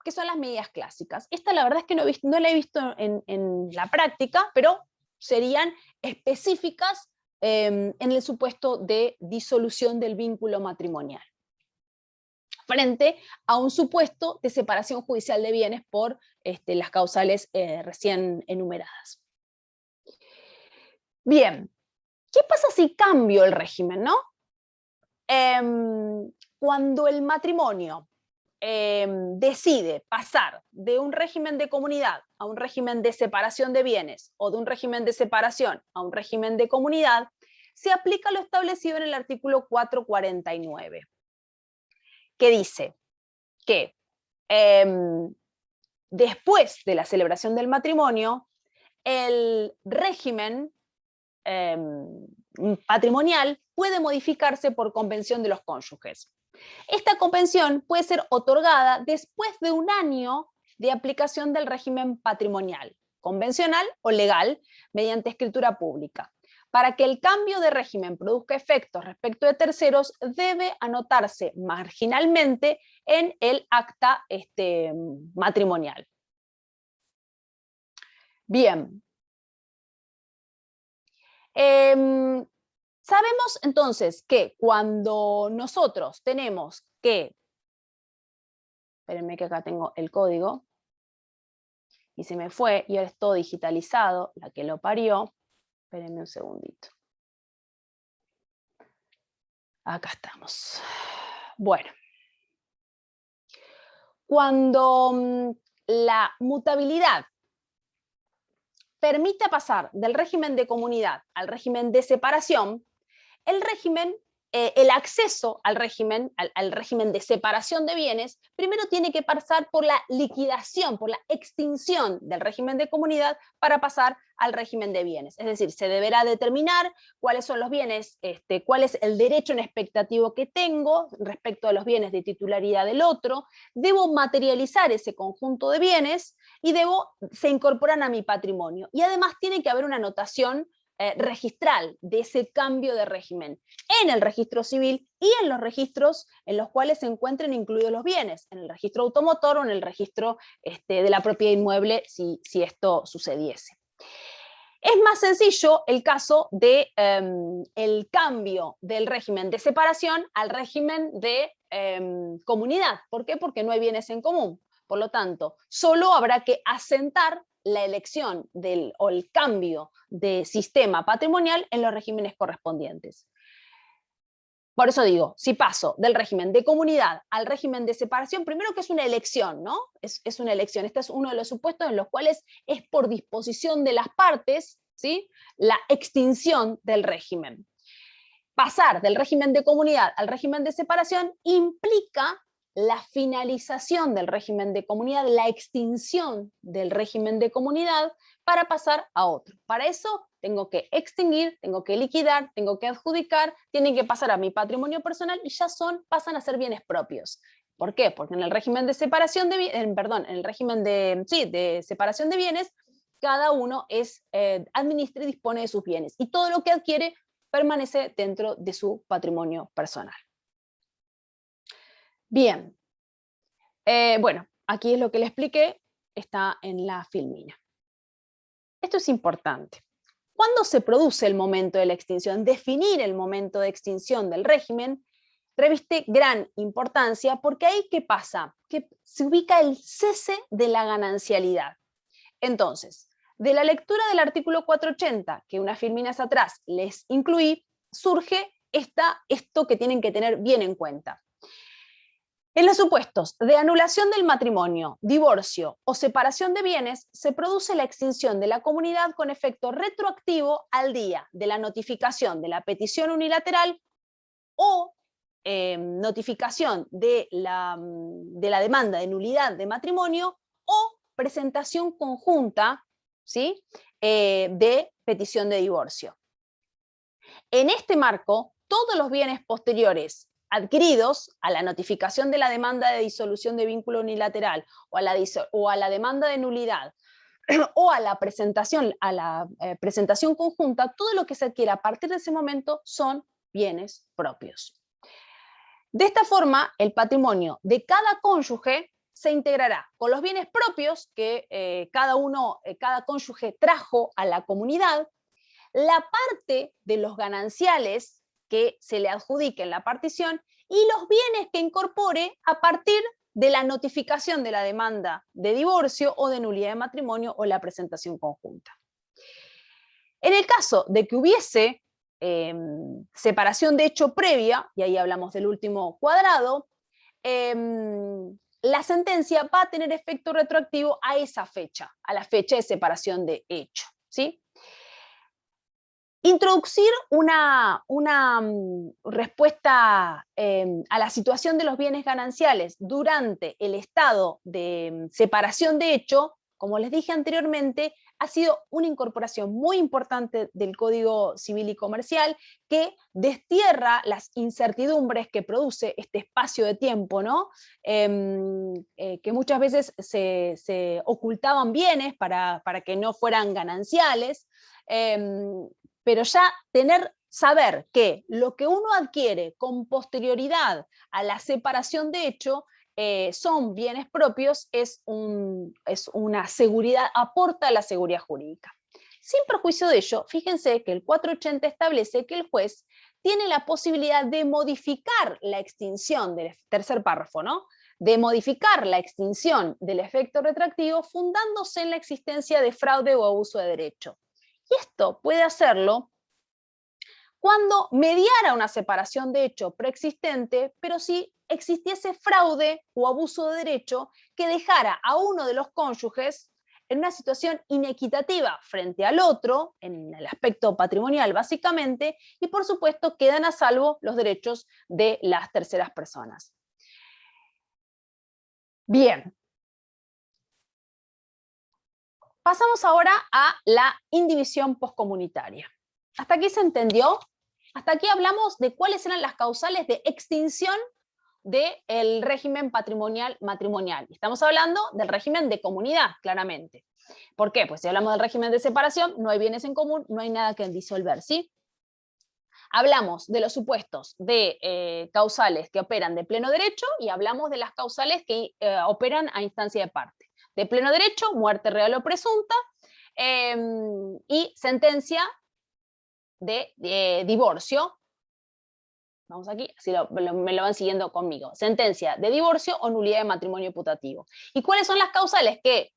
que son las medidas clásicas. Esta la verdad es que no la he visto en la práctica, pero serían específicas en el supuesto de disolución del vínculo matrimonial, frente a un supuesto de separación judicial de bienes por las causales recién enumeradas. Bien, ¿qué pasa si cambio el régimen, no? Cuando el matrimonio decide pasar de un régimen de comunidad a un régimen de separación de bienes o de un régimen de separación a un régimen de comunidad, se aplica lo establecido en el artículo 449, que dice que después de la celebración del matrimonio, el régimen patrimonial puede modificarse por convención de los cónyuges. Esta convención puede ser otorgada después de un año de aplicación del régimen patrimonial, convencional o legal, mediante escritura pública. Para que el cambio de régimen produzca efectos respecto de terceros, debe anotarse marginalmente en el acta matrimonial. Bien. Sabemos entonces que cuando nosotros tenemos que, espérenme que acá tengo el código, y se me fue, y ahora es todo digitalizado, la que lo parió, espérenme un segundito. Acá estamos. Bueno. Cuando la mutabilidad permite pasar del régimen de comunidad al régimen de separación, el acceso al régimen de separación de bienes, primero tiene que pasar por la liquidación, por la extinción del régimen de comunidad para pasar al régimen de bienes. Es decir, se deberá determinar cuáles son los bienes, cuál es el derecho en expectativo que tengo respecto a los bienes de titularidad del otro, debo materializar ese conjunto de bienes y se incorporan a mi patrimonio. Y además tiene que haber una anotación registral de ese cambio de régimen en el registro civil y en los registros en los cuales se encuentren incluidos los bienes, en el registro automotor o en el registro de la propiedad inmueble, si esto sucediese. Es más sencillo el caso de el cambio del régimen de separación al régimen de comunidad. ¿Por qué? Porque no hay bienes en común. Por lo tanto, solo habrá que asentar la elección o el cambio de sistema patrimonial en los regímenes correspondientes. Por eso digo, si paso del régimen de comunidad al régimen de separación, primero que es una elección, ¿no? Es una elección. Este es uno de los supuestos en los cuales es por disposición de las partes, ¿sí?, la extinción del régimen. Pasar del régimen de comunidad al régimen de separación implica la finalización del régimen de comunidad, la extinción del régimen de comunidad para pasar a otro. Para eso tengo que extinguir, tengo que liquidar, tengo que adjudicar, tienen que pasar a mi patrimonio personal y ya pasan a ser bienes propios. ¿Por qué? Porque en el régimen de separación de en el régimen de separación de bienes, cada uno administra y dispone de sus bienes y todo lo que adquiere permanece dentro de su patrimonio personal. Bien, bueno, aquí es lo que le expliqué, está en la filmina. Esto es importante. ¿Cuándo se produce el momento de la extinción? Definir el momento de extinción del régimen reviste gran importancia porque ahí ¿qué pasa? Que se ubica el cese de la ganancialidad. Entonces, de la lectura del artículo 480, que unas filminas atrás les incluí, surge esto que tienen que tener bien en cuenta. En los supuestos de anulación del matrimonio, divorcio o separación de bienes, se produce la extinción de la comunidad con efecto retroactivo al día de la notificación de la petición unilateral o notificación de la demanda de nulidad de matrimonio o presentación conjunta, ¿sí? De petición de divorcio. En este marco, todos los bienes posteriores adquiridos a la notificación de la demanda de disolución de vínculo unilateral o a la demanda de nulidad o a la presentación conjunta, todo lo que se adquiera a partir de ese momento son bienes propios. De esta forma, el patrimonio de cada cónyuge se integrará con los bienes propios que cada cónyuge trajo a la comunidad, la parte de los gananciales que se le adjudique en la partición y los bienes que incorpore a partir de la notificación de la demanda de divorcio o de nulidad de matrimonio o la presentación conjunta. En el caso de que hubiese separación de hecho previa, y ahí hablamos del último cuadrado, la sentencia va a tener efecto retroactivo a esa fecha, a la fecha de separación de hecho, ¿sí? Introducir una respuesta a la situación de los bienes gananciales durante el estado de separación de hecho, como les dije anteriormente, ha sido una incorporación muy importante del Código Civil y Comercial que destierra las incertidumbres que produce este espacio de tiempo, ¿no? Que muchas veces se ocultaban bienes para que no fueran gananciales, pero ya saber que lo que uno adquiere con posterioridad a la separación de hecho son bienes propios es una seguridad, aporta a la seguridad jurídica. Sin perjuicio de ello, fíjense que el 480 establece que el juez tiene la posibilidad de modificar la extinción del tercer párrafo, ¿no? De modificar la extinción del efecto retroactivo fundándose en la existencia de fraude o abuso de derecho. Y esto puede hacerlo cuando mediara una separación de hecho preexistente, pero si existiese fraude o abuso de derecho que dejara a uno de los cónyuges en una situación inequitativa frente al otro, en el aspecto patrimonial básicamente, y por supuesto quedan a salvo los derechos de las terceras personas. Bien. Pasamos ahora a la indivisión poscomunitaria. ¿Hasta aquí se entendió? Hasta aquí hablamos de cuáles eran las causales de extinción del régimen patrimonial matrimonial. Estamos hablando del régimen de comunidad, claramente. ¿Por qué? Pues si hablamos del régimen de separación, no hay bienes en común, no hay nada que disolver, ¿sí? Hablamos de los supuestos de causales que operan de pleno derecho y hablamos de las causales que operan a instancia de parte. De pleno derecho, muerte real o presunta, y sentencia de divorcio. Vamos aquí, así me lo van siguiendo conmigo. Sentencia de divorcio o nulidad de matrimonio putativo. ¿Y cuáles son las causales que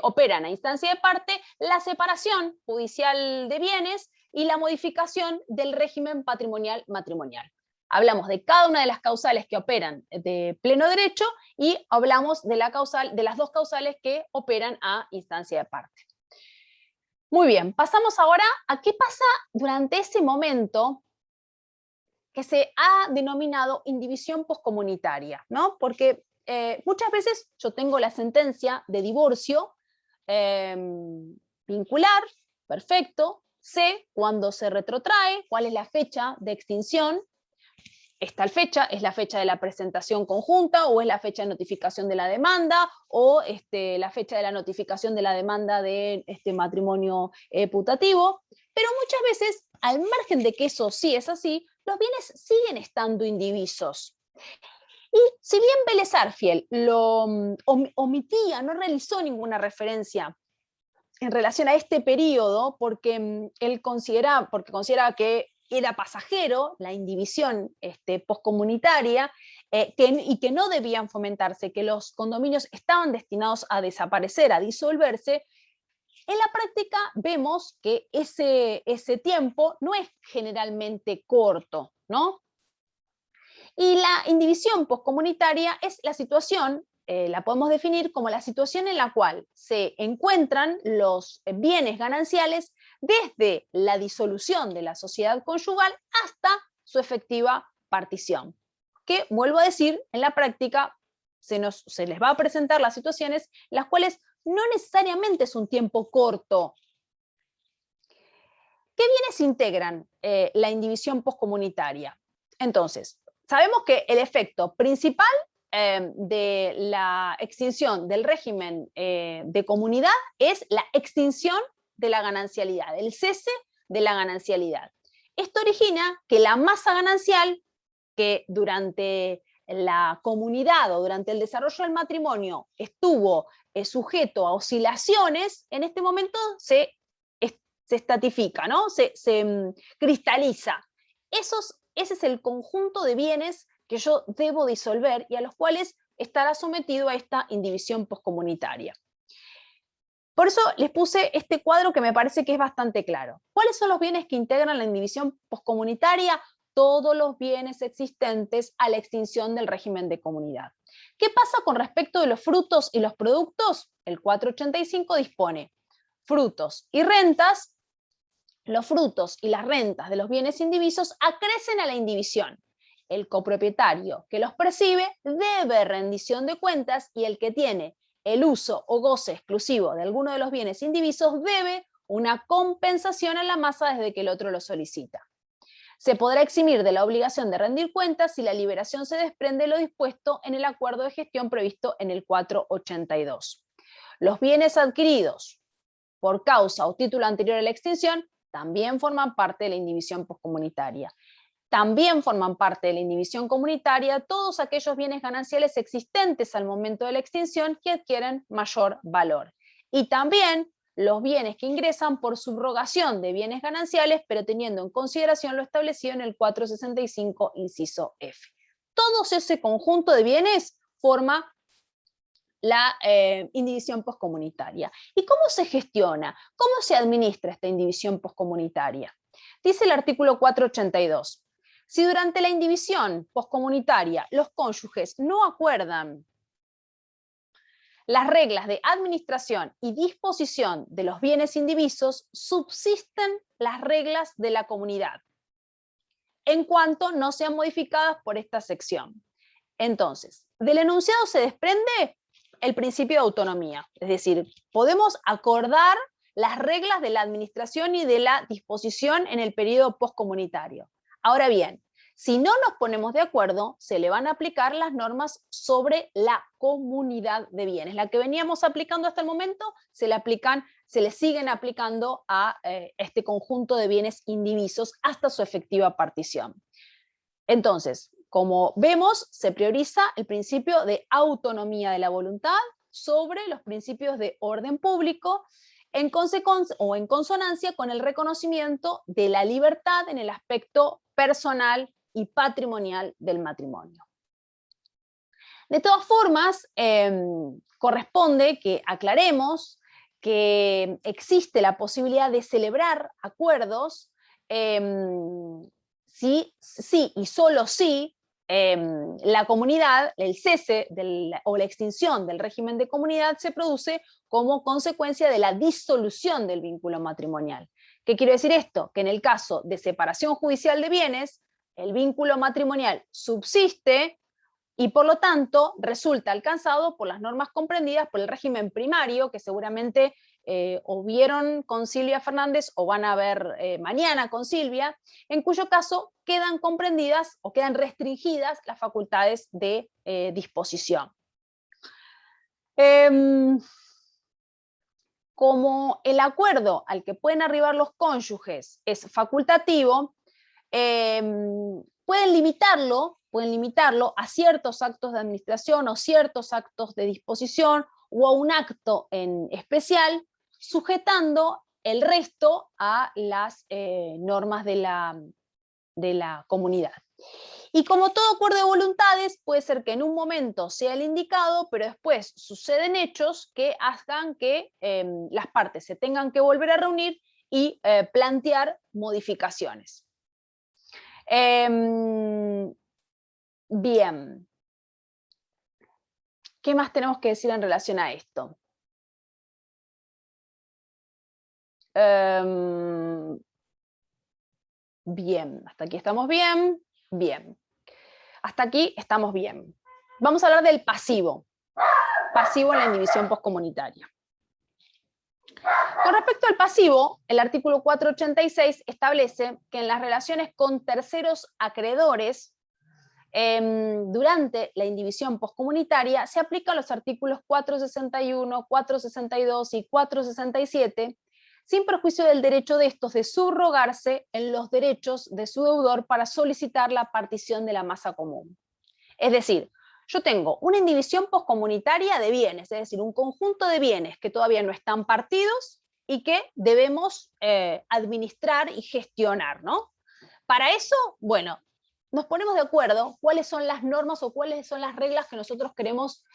operan a instancia de parte? La separación judicial de bienes y la modificación del régimen patrimonial matrimonial. Hablamos de cada una de las causales que operan de pleno derecho y hablamos de las dos causales que operan a instancia de parte. Muy bien, pasamos ahora a qué pasa durante ese momento que se ha denominado indivisión poscomunitaria, ¿no? Porque muchas veces yo tengo la sentencia de divorcio vincular, perfecto, sé cuándo se retrotrae, cuál es la fecha de extinción. Esta fecha es la fecha de la presentación conjunta, o es la fecha de notificación de la demanda, o la fecha de la notificación de la demanda de matrimonio putativo. Pero muchas veces, al margen de que eso sí es así, los bienes siguen estando indivisos. Y si bien Vélez Sarsfield lo omitía, no realizó ninguna referencia en relación a este periodo, porque él consideraba que era pasajero la indivisión poscomunitaria, y que no debían fomentarse, que los condominios estaban destinados a desaparecer, a disolverse. En la práctica vemos que ese tiempo no es generalmente corto, ¿no? Y la indivisión poscomunitaria es la situación, la podemos definir como la situación en la cual se encuentran los bienes gananciales desde la disolución de la sociedad conyugal hasta su efectiva partición. Que, vuelvo a decir, en la práctica se les va a presentar las situaciones las cuales no necesariamente es un tiempo corto. ¿Qué bienes integran la indivisión poscomunitaria? Entonces, sabemos que el efecto principal de la extinción del régimen de comunidad es la extinción de la ganancialidad, el cese de la ganancialidad. Esto origina que la masa ganancial, que durante la comunidad o durante el desarrollo del matrimonio estuvo sujeto a oscilaciones, en este momento se estatifica, ¿no? se cristaliza. Ese es el conjunto de bienes que yo debo disolver y a los cuales estará sometido a esta indivisión poscomunitaria. Por eso les puse este cuadro que me parece que es bastante claro. ¿Cuáles son los bienes que integran la indivisión poscomunitaria? Todos los bienes existentes a la extinción del régimen de comunidad. ¿Qué pasa con respecto de los frutos y los productos? El 485 dispone: frutos y rentas. Los frutos y las rentas de los bienes indivisos acrecen a la indivisión. El copropietario que los percibe debe rendición de cuentas, y el que tiene el uso o goce exclusivo de alguno de los bienes indivisos debe una compensación a la masa desde que el otro lo solicita. Se podrá eximir de la obligación de rendir cuentas si la liberación se desprende de lo dispuesto en el acuerdo de gestión previsto en el 482. Los bienes adquiridos por causa o título anterior a la extinción también forman parte de la indivisión poscomunitaria. También forman parte de la indivisión comunitaria todos aquellos bienes gananciales existentes al momento de la extinción que adquieren mayor valor. Y también los bienes que ingresan por subrogación de bienes gananciales, pero teniendo en consideración lo establecido en el 465, inciso F. Todo ese conjunto de bienes forma la indivisión poscomunitaria. ¿Y cómo se gestiona? ¿Cómo se administra esta indivisión poscomunitaria? Dice el artículo 482. Si durante la indivisión poscomunitaria los cónyuges no acuerdan las reglas de administración y disposición de los bienes indivisos, subsisten las reglas de la comunidad, en cuanto no sean modificadas por esta sección. Entonces, del enunciado se desprende el principio de autonomía, es decir, podemos acordar las reglas de la administración y de la disposición en el periodo postcomunitario. Ahora bien, si no nos ponemos de acuerdo, se le van a aplicar las normas sobre la comunidad de bienes. La que veníamos aplicando hasta el momento, se le siguen aplicando a este conjunto de bienes indivisos hasta su efectiva partición. Entonces, como vemos, se prioriza el principio de autonomía de la voluntad sobre los principios de orden público, en consonancia con el reconocimiento de la libertad en el aspecto personal y patrimonial del matrimonio. De todas formas, corresponde que aclaremos que existe la posibilidad de celebrar acuerdos sí y solo si la comunidad, el cese o la extinción del régimen de comunidad se produce como consecuencia de la disolución del vínculo matrimonial. ¿Qué quiere decir esto? Que en el caso de separación judicial de bienes, el vínculo matrimonial subsiste y por lo tanto resulta alcanzado por las normas comprendidas por el régimen primario, que seguramente o vieron con Silvia Fernández o van a ver mañana con Silvia, en cuyo caso quedan comprendidas o quedan restringidas las facultades de disposición. Como el acuerdo al que pueden arribar los cónyuges es facultativo, pueden limitarlo a ciertos actos de administración o ciertos actos de disposición o a un acto en especial, sujetando el resto a las normas de la comunidad. Y como todo acuerdo de voluntades, puede ser que en un momento sea el indicado, pero después suceden hechos que hagan que las partes se tengan que volver a reunir y plantear modificaciones. Bien. ¿Qué más tenemos que decir en relación a esto? Bien, hasta aquí estamos bien. Bien. Hasta aquí estamos bien. Vamos a hablar del pasivo. Pasivo en la indivisión postcomunitaria. Con respecto al pasivo, el artículo 486 establece que en las relaciones con terceros acreedores, durante la indivisión postcomunitaria, se aplican los artículos 461, 462 y 467, sin perjuicio del derecho de estos de subrogarse en los derechos de su deudor para solicitar la partición de la masa común. Es decir, yo tengo una indivisión postcomunitaria de bienes, es decir, un conjunto de bienes que todavía no están partidos y que debemos administrar y gestionar, ¿no? Para eso, bueno, nos ponemos de acuerdo cuáles son las normas o cuáles son las reglas que nosotros queremos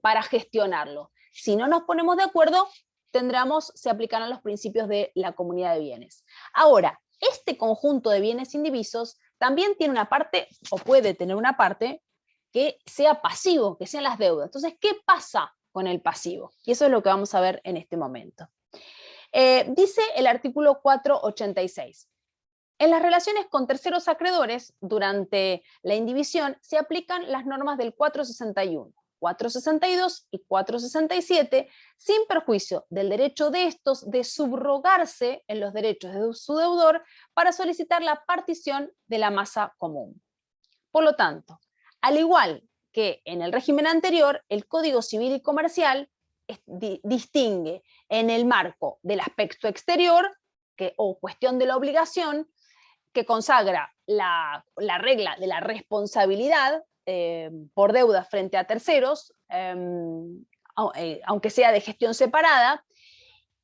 para gestionarlo. Si no nos ponemos de acuerdo, se aplicarán los principios de la comunidad de bienes. Ahora, este conjunto de bienes indivisos también tiene una parte, o puede tener una parte, que sea pasivo, que sean las deudas. Entonces, ¿qué pasa con el pasivo? Y eso es lo que vamos a ver en este momento. Dice el artículo 486. En las relaciones con terceros acreedores, durante la indivisión, se aplican las normas del 461, 462 y 467, sin perjuicio del derecho de estos de subrogarse en los derechos de su deudor para solicitar la partición de la masa común. Por lo tanto, al igual que en el régimen anterior, el Código Civil y Comercial distingue en el marco del aspecto exterior o cuestión de la obligación, que consagra la regla de la responsabilidad por deuda frente a terceros, aunque sea de gestión separada,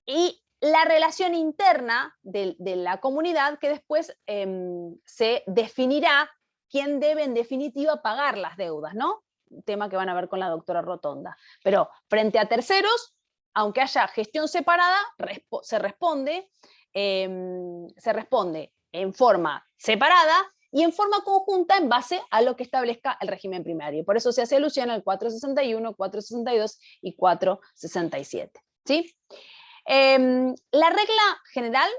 y la relación interna de la comunidad, que después se definirá quién debe en definitiva pagar las deudas, ¿no? Un tema que van a ver con la doctora Rotonda. Pero frente a terceros, aunque haya gestión separada, se responde en forma separada y en forma conjunta en base a lo que establezca el régimen primario. Por eso se hace alusión al 461, 462 y 467. ¿Sí? La regla general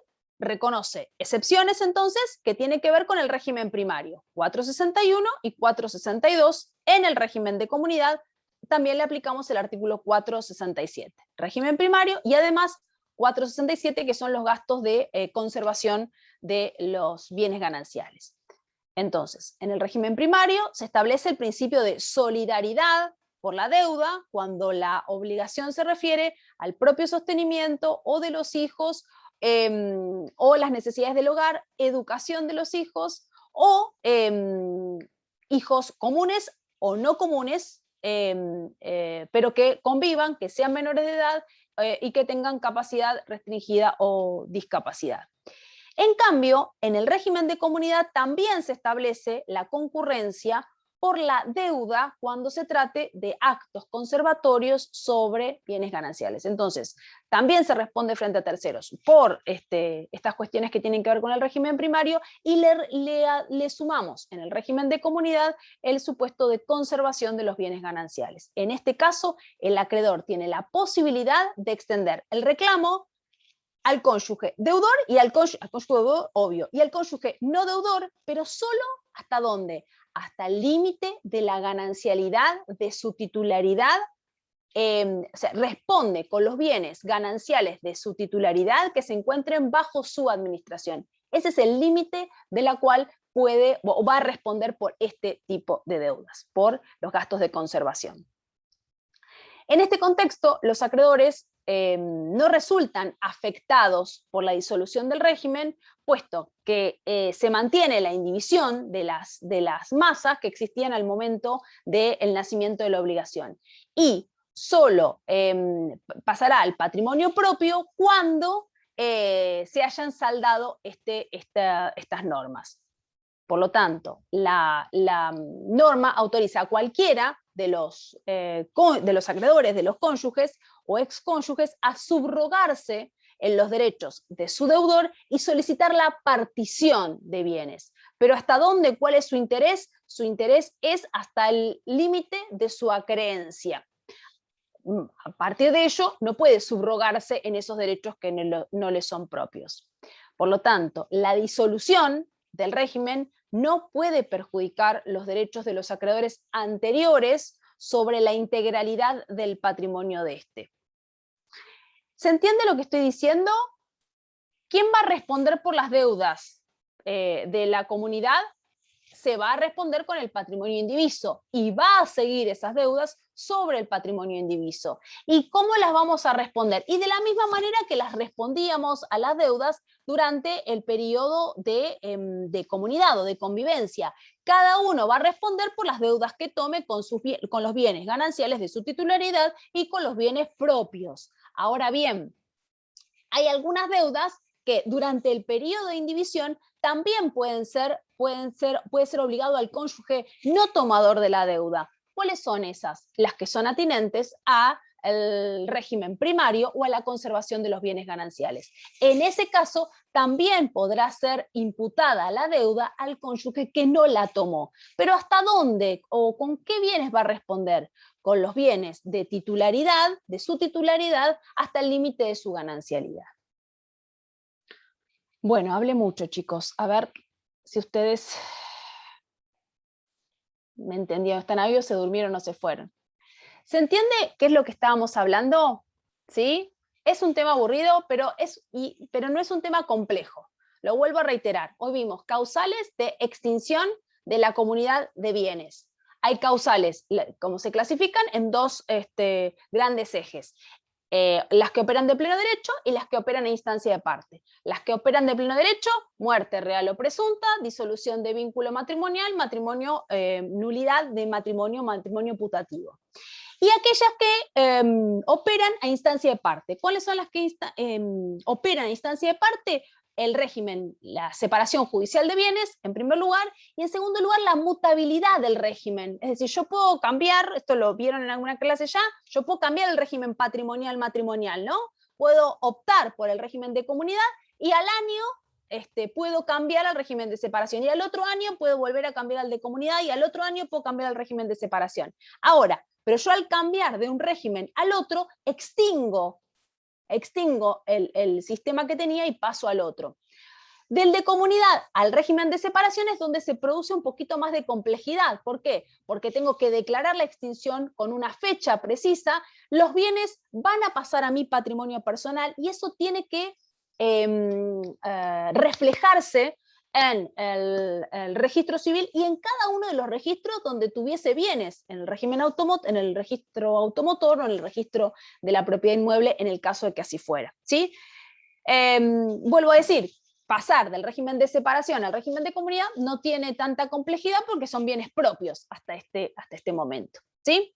reconoce excepciones, entonces, que tiene que ver con el régimen primario, 461 y 462. En el régimen de comunidad también le aplicamos el artículo 467, régimen primario, y además 467, que son los gastos de conservación de los bienes gananciales. Entonces, en el régimen primario se establece el principio de solidaridad por la deuda, cuando la obligación se refiere al propio sostenimiento o de los hijos, o las necesidades del hogar, educación de los hijos, o hijos comunes o no comunes, pero que convivan, que sean menores de edad y que tengan capacidad restringida o discapacidad. En cambio, en el régimen de comunidad también se establece la concurrencia por la deuda cuando se trate de actos conservatorios sobre bienes gananciales. Entonces, también se responde frente a terceros por estas cuestiones que tienen que ver con el régimen primario, y le sumamos en el régimen de comunidad el supuesto de conservación de los bienes gananciales. En este caso, el acreedor tiene la posibilidad de extender el reclamo al cónyuge deudor y al cónyuge deudor, obvio, y al cónyuge no deudor, pero solo ¿hasta dónde? Hasta el límite de la ganancialidad de su titularidad. O sea, responde con los bienes gananciales de su titularidad que se encuentren bajo su administración. Ese es el límite de la cual puede o va a responder por este tipo de deudas, por los gastos de conservación. En este contexto, los acreedores no resultan afectados por la disolución del régimen, puesto que se mantiene la indivisión de las masas que existían al momento del nacimiento de la obligación. Y solo pasará al patrimonio propio cuando se hayan saldado estas normas. Por lo tanto, la norma autoriza a cualquiera de los acreedores, de los cónyuges o excónyuges, a subrogarse en los derechos de su deudor y solicitar la partición de bienes. Pero ¿hasta dónde? ¿Cuál es su interés? Su interés es hasta el límite de su acreencia. A partir de ello, no puede subrogarse en esos derechos que no le son propios. Por lo tanto, la disolución del régimen no puede perjudicar los derechos de los acreedores anteriores sobre la integralidad del patrimonio de este. ¿Se entiende lo que estoy diciendo? ¿Quién va a responder por las deudas de la comunidad? Se va a responder con el patrimonio indiviso y va a seguir esas deudas sobre el patrimonio indiviso. ¿Y cómo las vamos a responder? Y de la misma manera que las respondíamos a las deudas durante el periodo de comunidad o de convivencia. Cada uno va a responder por las deudas que tome con los bienes gananciales de su titularidad y con los bienes propios. Ahora bien, hay algunas deudas que durante el periodo de indivisión también puede ser obligado al cónyuge no tomador de la deuda. ¿Cuáles son esas? Las que son atinentes al régimen primario o a la conservación de los bienes gananciales. En ese caso, también podrá ser imputada la deuda al cónyuge que no la tomó. Pero ¿hasta dónde o con qué bienes va a responder? Con los bienes de titularidad, de su titularidad, hasta el límite de su ganancialidad. Bueno, hablé mucho, chicos. A ver si ustedes me entendieron. ¿Están ahí o se durmieron o se fueron? ¿Se entiende qué es lo que estábamos hablando? ¿Sí? Es un tema aburrido, pero no es un tema complejo. Lo vuelvo a reiterar. Hoy vimos causales de extinción de la comunidad de bienes. Hay causales, como se clasifican, en dos grandes ejes. Las que operan de pleno derecho y las que operan en instancia de parte. Las que operan de pleno derecho, muerte real o presunta, disolución de vínculo matrimonial, matrimonio, nulidad de matrimonio, matrimonio putativo. Y aquellas que operan a instancia de parte. ¿Cuáles son las que operan a instancia de parte? El régimen, la separación judicial de bienes, en primer lugar, y en segundo lugar, la mutabilidad del régimen. Es decir, yo puedo cambiar, esto lo vieron en alguna clase ya, yo puedo cambiar el régimen patrimonial-matrimonial, ¿no? Puedo optar por el régimen de comunidad y al año puedo cambiar al régimen de separación, y al otro año puedo volver a cambiar al de comunidad, y al otro año puedo cambiar al régimen de separación. Ahora, pero yo al cambiar de un régimen al otro, extingo el sistema que tenía y paso al otro. Del de comunidad al régimen de separación es donde se produce un poquito más de complejidad. ¿Por qué? Porque tengo que declarar la extinción con una fecha precisa, los bienes van a pasar a mi patrimonio personal y eso tiene que reflejarse en el registro civil y en cada uno de los registros donde tuviese bienes, en el régimen en el registro automotor o en el registro de la propiedad inmueble, en el caso de que así fuera, ¿sí? Vuelvo a decir, pasar del régimen de separación al régimen de comunidad no tiene tanta complejidad porque son bienes propios hasta este momento, ¿sí?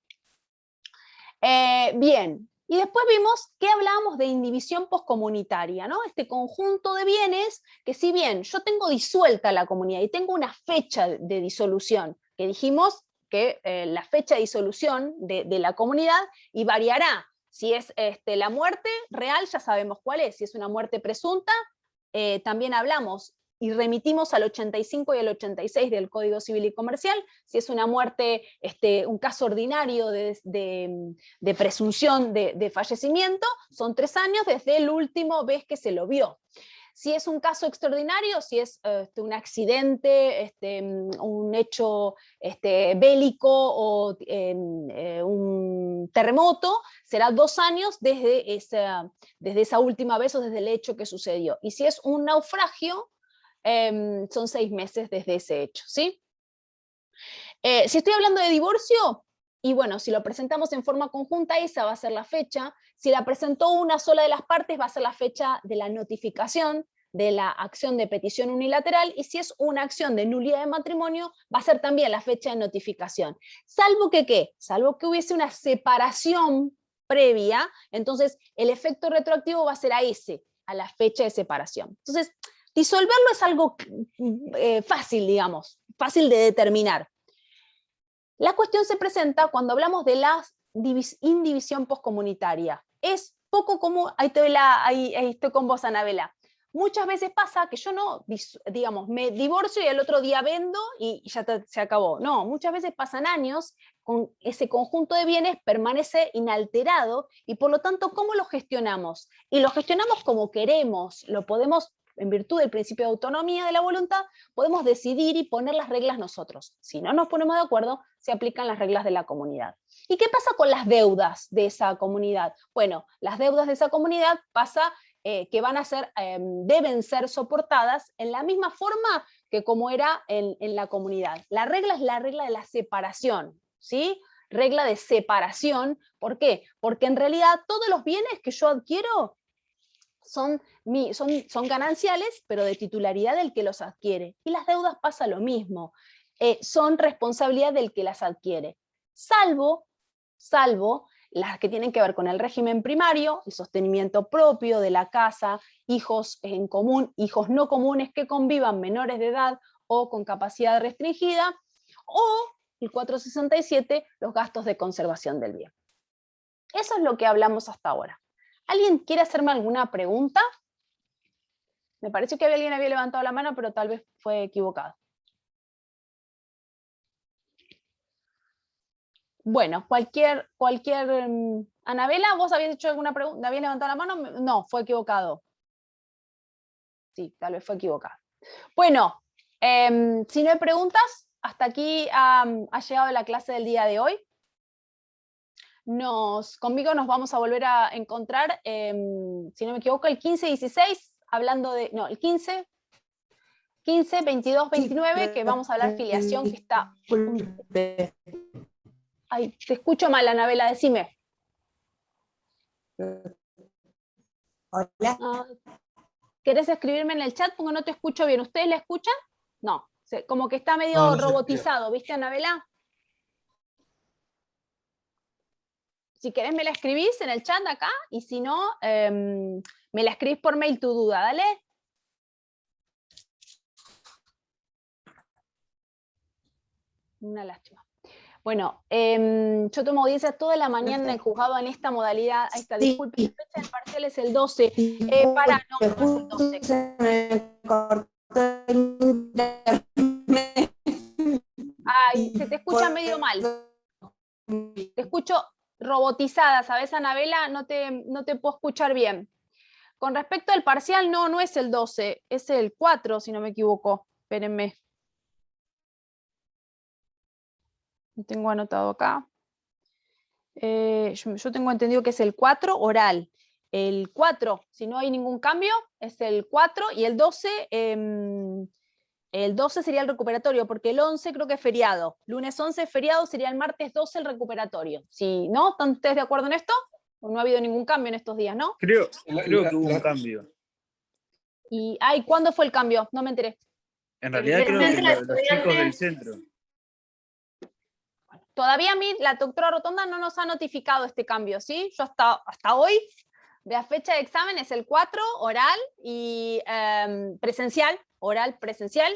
Bien. Y después vimos que hablábamos de indivisión poscomunitaria, ¿no? Este conjunto de bienes que si bien yo tengo disuelta la comunidad y tengo una fecha de disolución, que dijimos que la fecha de disolución de la comunidad y variará. Si es la muerte real, ya sabemos cuál es. Si es una muerte presunta, también hablamos y remitimos al 85 y al 86 del Código Civil y Comercial. Si es una muerte, un caso ordinario de presunción de fallecimiento, son 3 años desde el último vez que se lo vio. Si es un caso extraordinario, si es un accidente, un hecho bélico o un terremoto, será 2 años desde esa última vez o desde el hecho que sucedió. Y si es un naufragio, son 6 meses desde ese hecho, ¿sí? Si estoy hablando de divorcio, y bueno, si lo presentamos en forma conjunta, esa va a ser la fecha. Si la presentó una sola de las partes, va a ser la fecha de la notificación de la acción de petición unilateral, y si es una acción de nulidad de matrimonio, va a ser también la fecha de notificación. Salvo que, ¿qué? Salvo que hubiese una separación previa, entonces el efecto retroactivo va a ser a la fecha de separación. Entonces, disolverlo es algo fácil, digamos, fácil de determinar. La cuestión se presenta cuando hablamos de la indivisión poscomunitaria. Es poco común, ahí estoy con vos, Anabela. Muchas veces pasa que yo no, digamos, me divorcio y el otro día vendo y ya se acabó. No, muchas veces pasan años, con ese conjunto de bienes permanece inalterado y por lo tanto, ¿cómo lo gestionamos? Y lo gestionamos como queremos, lo podemos, en virtud del principio de autonomía de la voluntad, podemos decidir y poner las reglas nosotros. Si no nos ponemos de acuerdo, se aplican las reglas de la comunidad. ¿Y qué pasa con las deudas de esa comunidad? Bueno, las deudas de esa comunidad pasa que deben ser soportadas en la misma forma que como era en la comunidad. La regla es la regla de la separación, ¿sí? Regla de separación. ¿Por qué? Porque en realidad todos los bienes que yo adquiero son gananciales, pero de titularidad del que los adquiere. Y las deudas pasa lo mismo. Son responsabilidad del que las adquiere. Salvo las que tienen que ver con el régimen primario, el sostenimiento propio de la casa, hijos en común, hijos no comunes que convivan, menores de edad o con capacidad restringida, o el 467, los gastos de conservación del bien. Eso es lo que hablamos hasta ahora. ¿Alguien quiere hacerme alguna pregunta? Me pareció que alguien había levantado la mano, pero tal vez fue equivocado. Bueno, Anabela, ¿vos habías hecho alguna pregunta? ¿Habías levantado la mano? No, fue equivocado. Sí, tal vez fue equivocado. Bueno, si no hay preguntas, hasta aquí ha llegado la clase del día de hoy. Conmigo nos vamos a volver a encontrar, si no me equivoco, el 15-16, hablando de, no, el 15, 22, 29, que vamos a hablar filiación, que está... Ay, te escucho mal, Anabela, decime. Hola. ¿Querés escribirme en el chat? Porque no te escucho bien. ¿Ustedes la escuchan? No, como que está medio robotizado, ¿viste, Anabela? Si querés me la escribís en el chat acá, y si no, me la escribís por mail tu duda, ¿dale? Una lástima. Bueno, yo tomo audiencia toda la mañana en el juzgado en esta modalidad. Ahí está, disculpe, la fecha del parcial es el 12. No es el 12. Ay, se te escucha medio mal. Te escucho robotizada, ¿sabes, Anabela? No te puedo escuchar bien. Con respecto al parcial, no es el 12, es el 4, si no me equivoco. Espérenme. Lo tengo anotado acá. Yo tengo entendido que es el 4 oral. El 4, si no hay ningún cambio, es el 4, y el 12 sería el recuperatorio, porque el 11 creo que es feriado. Lunes 11 es feriado, sería el martes 12 el recuperatorio. Si no, ¿están ustedes de acuerdo en esto? No ha habido ningún cambio en estos días, ¿no? Creo que hubo un cambio. ¿Cuándo fue el cambio? No me enteré. En realidad creo que los chicos del centro. Todavía a mí, la doctora Rotonda no nos ha notificado este cambio, ¿sí? Yo hasta hoy, la fecha de examen es el 4, oral y presencial, oral presencial,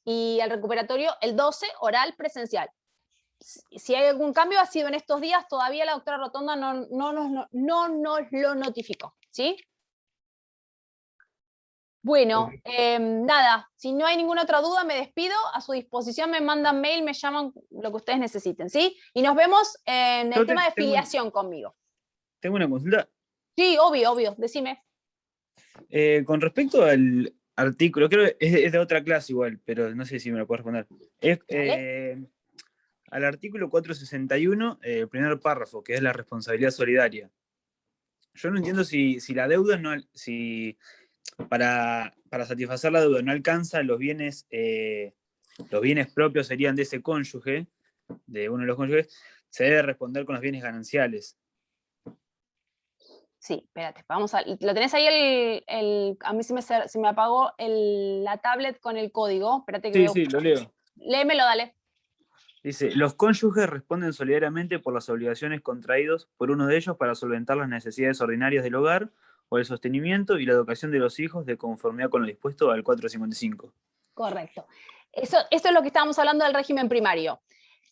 y el recuperatorio el 12, oral presencial. Si hay algún cambio, ha sido en estos días, todavía la doctora Rotonda no nos lo notificó, ¿sí? Bueno, nada, si no hay ninguna otra duda me despido, a su disposición me mandan mail, me llaman, lo que ustedes necesiten, ¿sí? Y nos vemos en el tema de filiación conmigo. Tengo una consulta. Sí, obvio, decime. Con respecto al artículo, creo que es de otra clase igual, pero no sé si me lo puedes responder. Al artículo 461, primer párrafo, que es la responsabilidad solidaria. Yo no entiendo si la deuda no, si para satisfacer la deuda no alcanza los bienes propios serían de ese cónyuge, de uno de los cónyuges, se debe responder con los bienes gananciales. Sí, espérate, vamos a... ¿Lo tenés ahí a mí se me apagó la tablet con el código? Espérate que Sí, lo leo. Léemelo, dale. Dice, los cónyuges responden solidariamente por las obligaciones contraídas por uno de ellos para solventar las necesidades ordinarias del hogar o el sostenimiento y la educación de los hijos de conformidad con lo dispuesto al 455. Correcto. Eso es lo que estábamos hablando del régimen primario.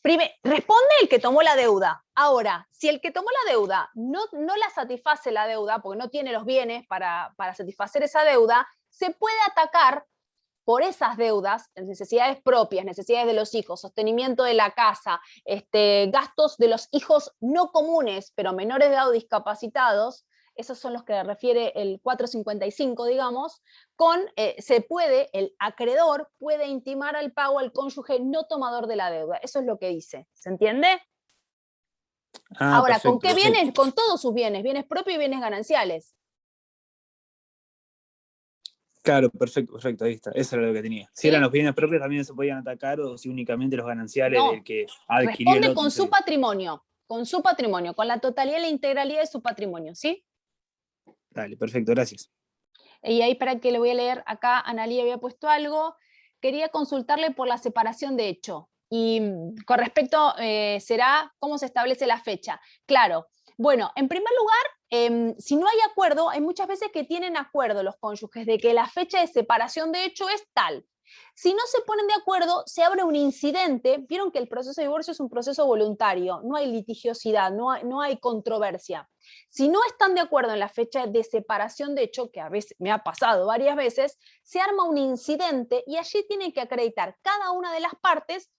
Responde el que tomó la deuda. Ahora, si el que tomó la deuda no la satisface la deuda, porque no tiene los bienes para satisfacer esa deuda, se puede atacar por esas deudas, necesidades propias, necesidades de los hijos, sostenimiento de la casa, gastos de los hijos no comunes, pero menores de edad o discapacitados, esos son los que refiere el 455, digamos, el acreedor puede intimar al pago al cónyuge no tomador de la deuda. Eso es lo que dice. ¿Se entiende? Ahora, perfecto, ¿con qué bienes? Con todos sus bienes propios y bienes gananciales. Claro, perfecto, ahí está. Eso era lo que tenía. Si eran los bienes propios también se podían atacar o si únicamente los gananciales del que adquirió el otro. Responde con su patrimonio, con la totalidad y la integralidad de su patrimonio, ¿sí? Dale, perfecto, gracias. Y ahí para que le voy a leer, acá Analía había puesto algo, quería consultarle por la separación de hecho. Y con respecto, será cómo se establece la fecha. Claro, bueno, en primer lugar, si no hay acuerdo, hay muchas veces que tienen acuerdo los cónyuges de que la fecha de separación de hecho es tal. Si no se ponen de acuerdo, se abre un incidente. Vieron que el proceso de divorcio es un proceso voluntario, no hay litigiosidad, no hay controversia. Si no están de acuerdo en la fecha de separación de hecho, que a veces me ha pasado varias veces, se arma un incidente y allí tienen que acreditar cada una de las partes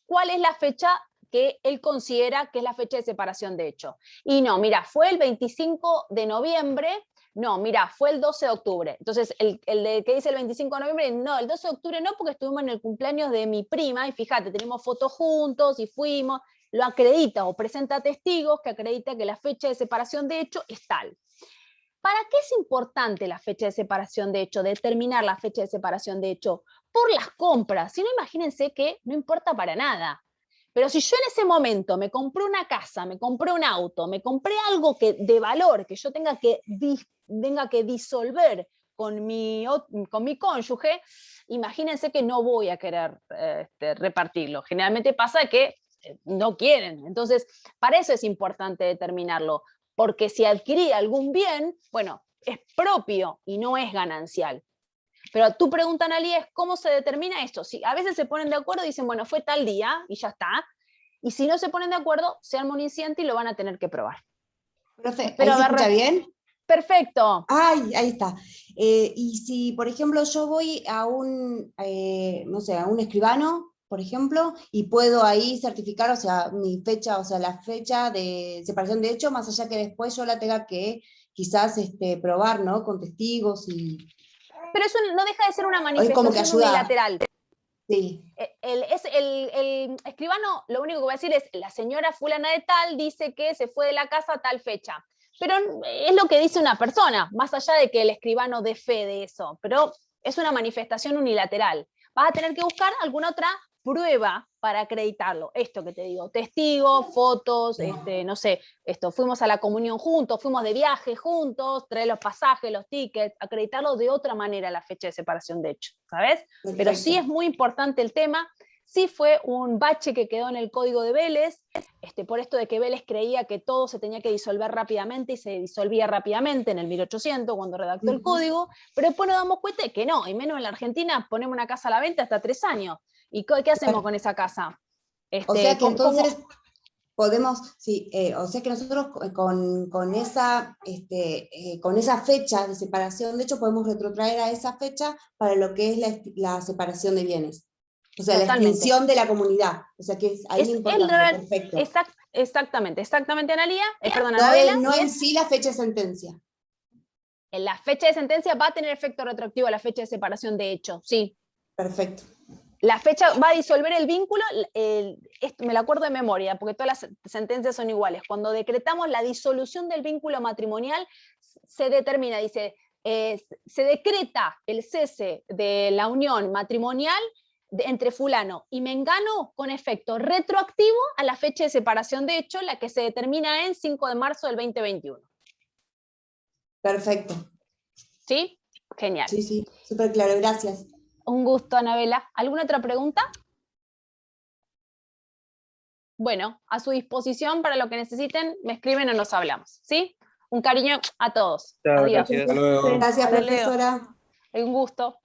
cuál es la fecha que él considera que es la fecha de separación de hecho. Y no, mira, fue el 25 de noviembre, no, mira, fue el 12 de octubre. Entonces, el que dice el 25 de noviembre, no, el 12 de octubre no, porque estuvimos en el cumpleaños de mi prima, y fíjate, tenemos fotos juntos y fuimos, lo acredita o presenta testigos que acredita que la fecha de separación de hecho es tal. ¿Para qué es importante la fecha de separación de hecho, determinar la fecha de separación de hecho? Por las compras. Si no, imagínense que no importa para nada. Pero si yo en ese momento me compré una casa, me compré un auto, me compré algo de valor que yo tenga que disolver con mi cónyuge, imagínense que no voy a querer repartirlo. Generalmente pasa que no quieren. Entonces, para eso es importante determinarlo. Porque si adquirí algún bien, bueno, es propio y no es ganancial. Pero tu pregunta, Analí, es ¿cómo se determina esto? Si a veces se ponen de acuerdo y dicen, bueno, fue tal día y ya está. Y si no se ponen de acuerdo, se arma un incidente y lo van a tener que probar. Profe, ¿ahí se escucha bien? Perfecto. Ay, ahí está. Y si, por ejemplo, yo voy a no sé, a un escribano, por ejemplo, y puedo ahí certificar, o sea, mi fecha, o sea, la fecha de separación de hecho, más allá que después yo la tenga que quizás probar, ¿no? Con testigos y... Pero eso no deja de ser una manifestación como que ayuda. unilateral. Sí. El escribano lo único que va a decir es, la señora fulana de tal dice que se fue de la casa a tal fecha. Pero es lo que dice una persona, más allá de que el escribano dé fe de eso. Pero es una manifestación unilateral. Vas a tener que buscar alguna otra prueba para acreditarlo. Esto que te digo, testigos, fotos, no sé, fuimos a la comunión juntos, fuimos de viaje juntos, traer los pasajes, los tickets, acreditarlo de otra manera la fecha de separación de hecho, ¿sabes? Perfecto. Pero sí es muy importante el tema. Sí fue un bache que quedó en el código de Vélez, por esto de que Vélez creía que todo se tenía que disolver rápidamente y se disolvía rápidamente en el 1800 cuando redactó el código, pero después nos damos cuenta de que no, y menos en la Argentina ponemos una casa a la venta hasta 3 años. ¿Y qué hacemos con esa casa? O sea que entonces podemos, sí, o sea que nosotros con esa fecha de separación, de hecho podemos retrotraer a esa fecha para lo que es la separación de bienes. O sea, la Totalmente. extinción de la comunidad. O sea que ahí es importante, perfecto. Exactamente, Analía, perdón, Anabela. No en sí la fecha de sentencia. En la fecha de sentencia va a tener efecto retroactivo a la fecha de separación de hecho, sí. Perfecto. La fecha va a disolver el vínculo, me lo acuerdo de memoria, porque todas las sentencias son iguales. Cuando decretamos la disolución del vínculo matrimonial, se determina, dice, se decreta el cese de la unión matrimonial entre fulano y mengano con efecto retroactivo a la fecha de separación de hecho, la que se determina en 5 de marzo del 2021. Perfecto. ¿Sí? Genial. Sí, súper claro, gracias. Un gusto, Anabela. ¿Alguna otra pregunta? Bueno, a su disposición para lo que necesiten, me escriben o nos hablamos, ¿sí? Un cariño a todos. Chao, Adiós. gracias. Hasta luego. Gracias, Hasta luego. profesora. Un gusto.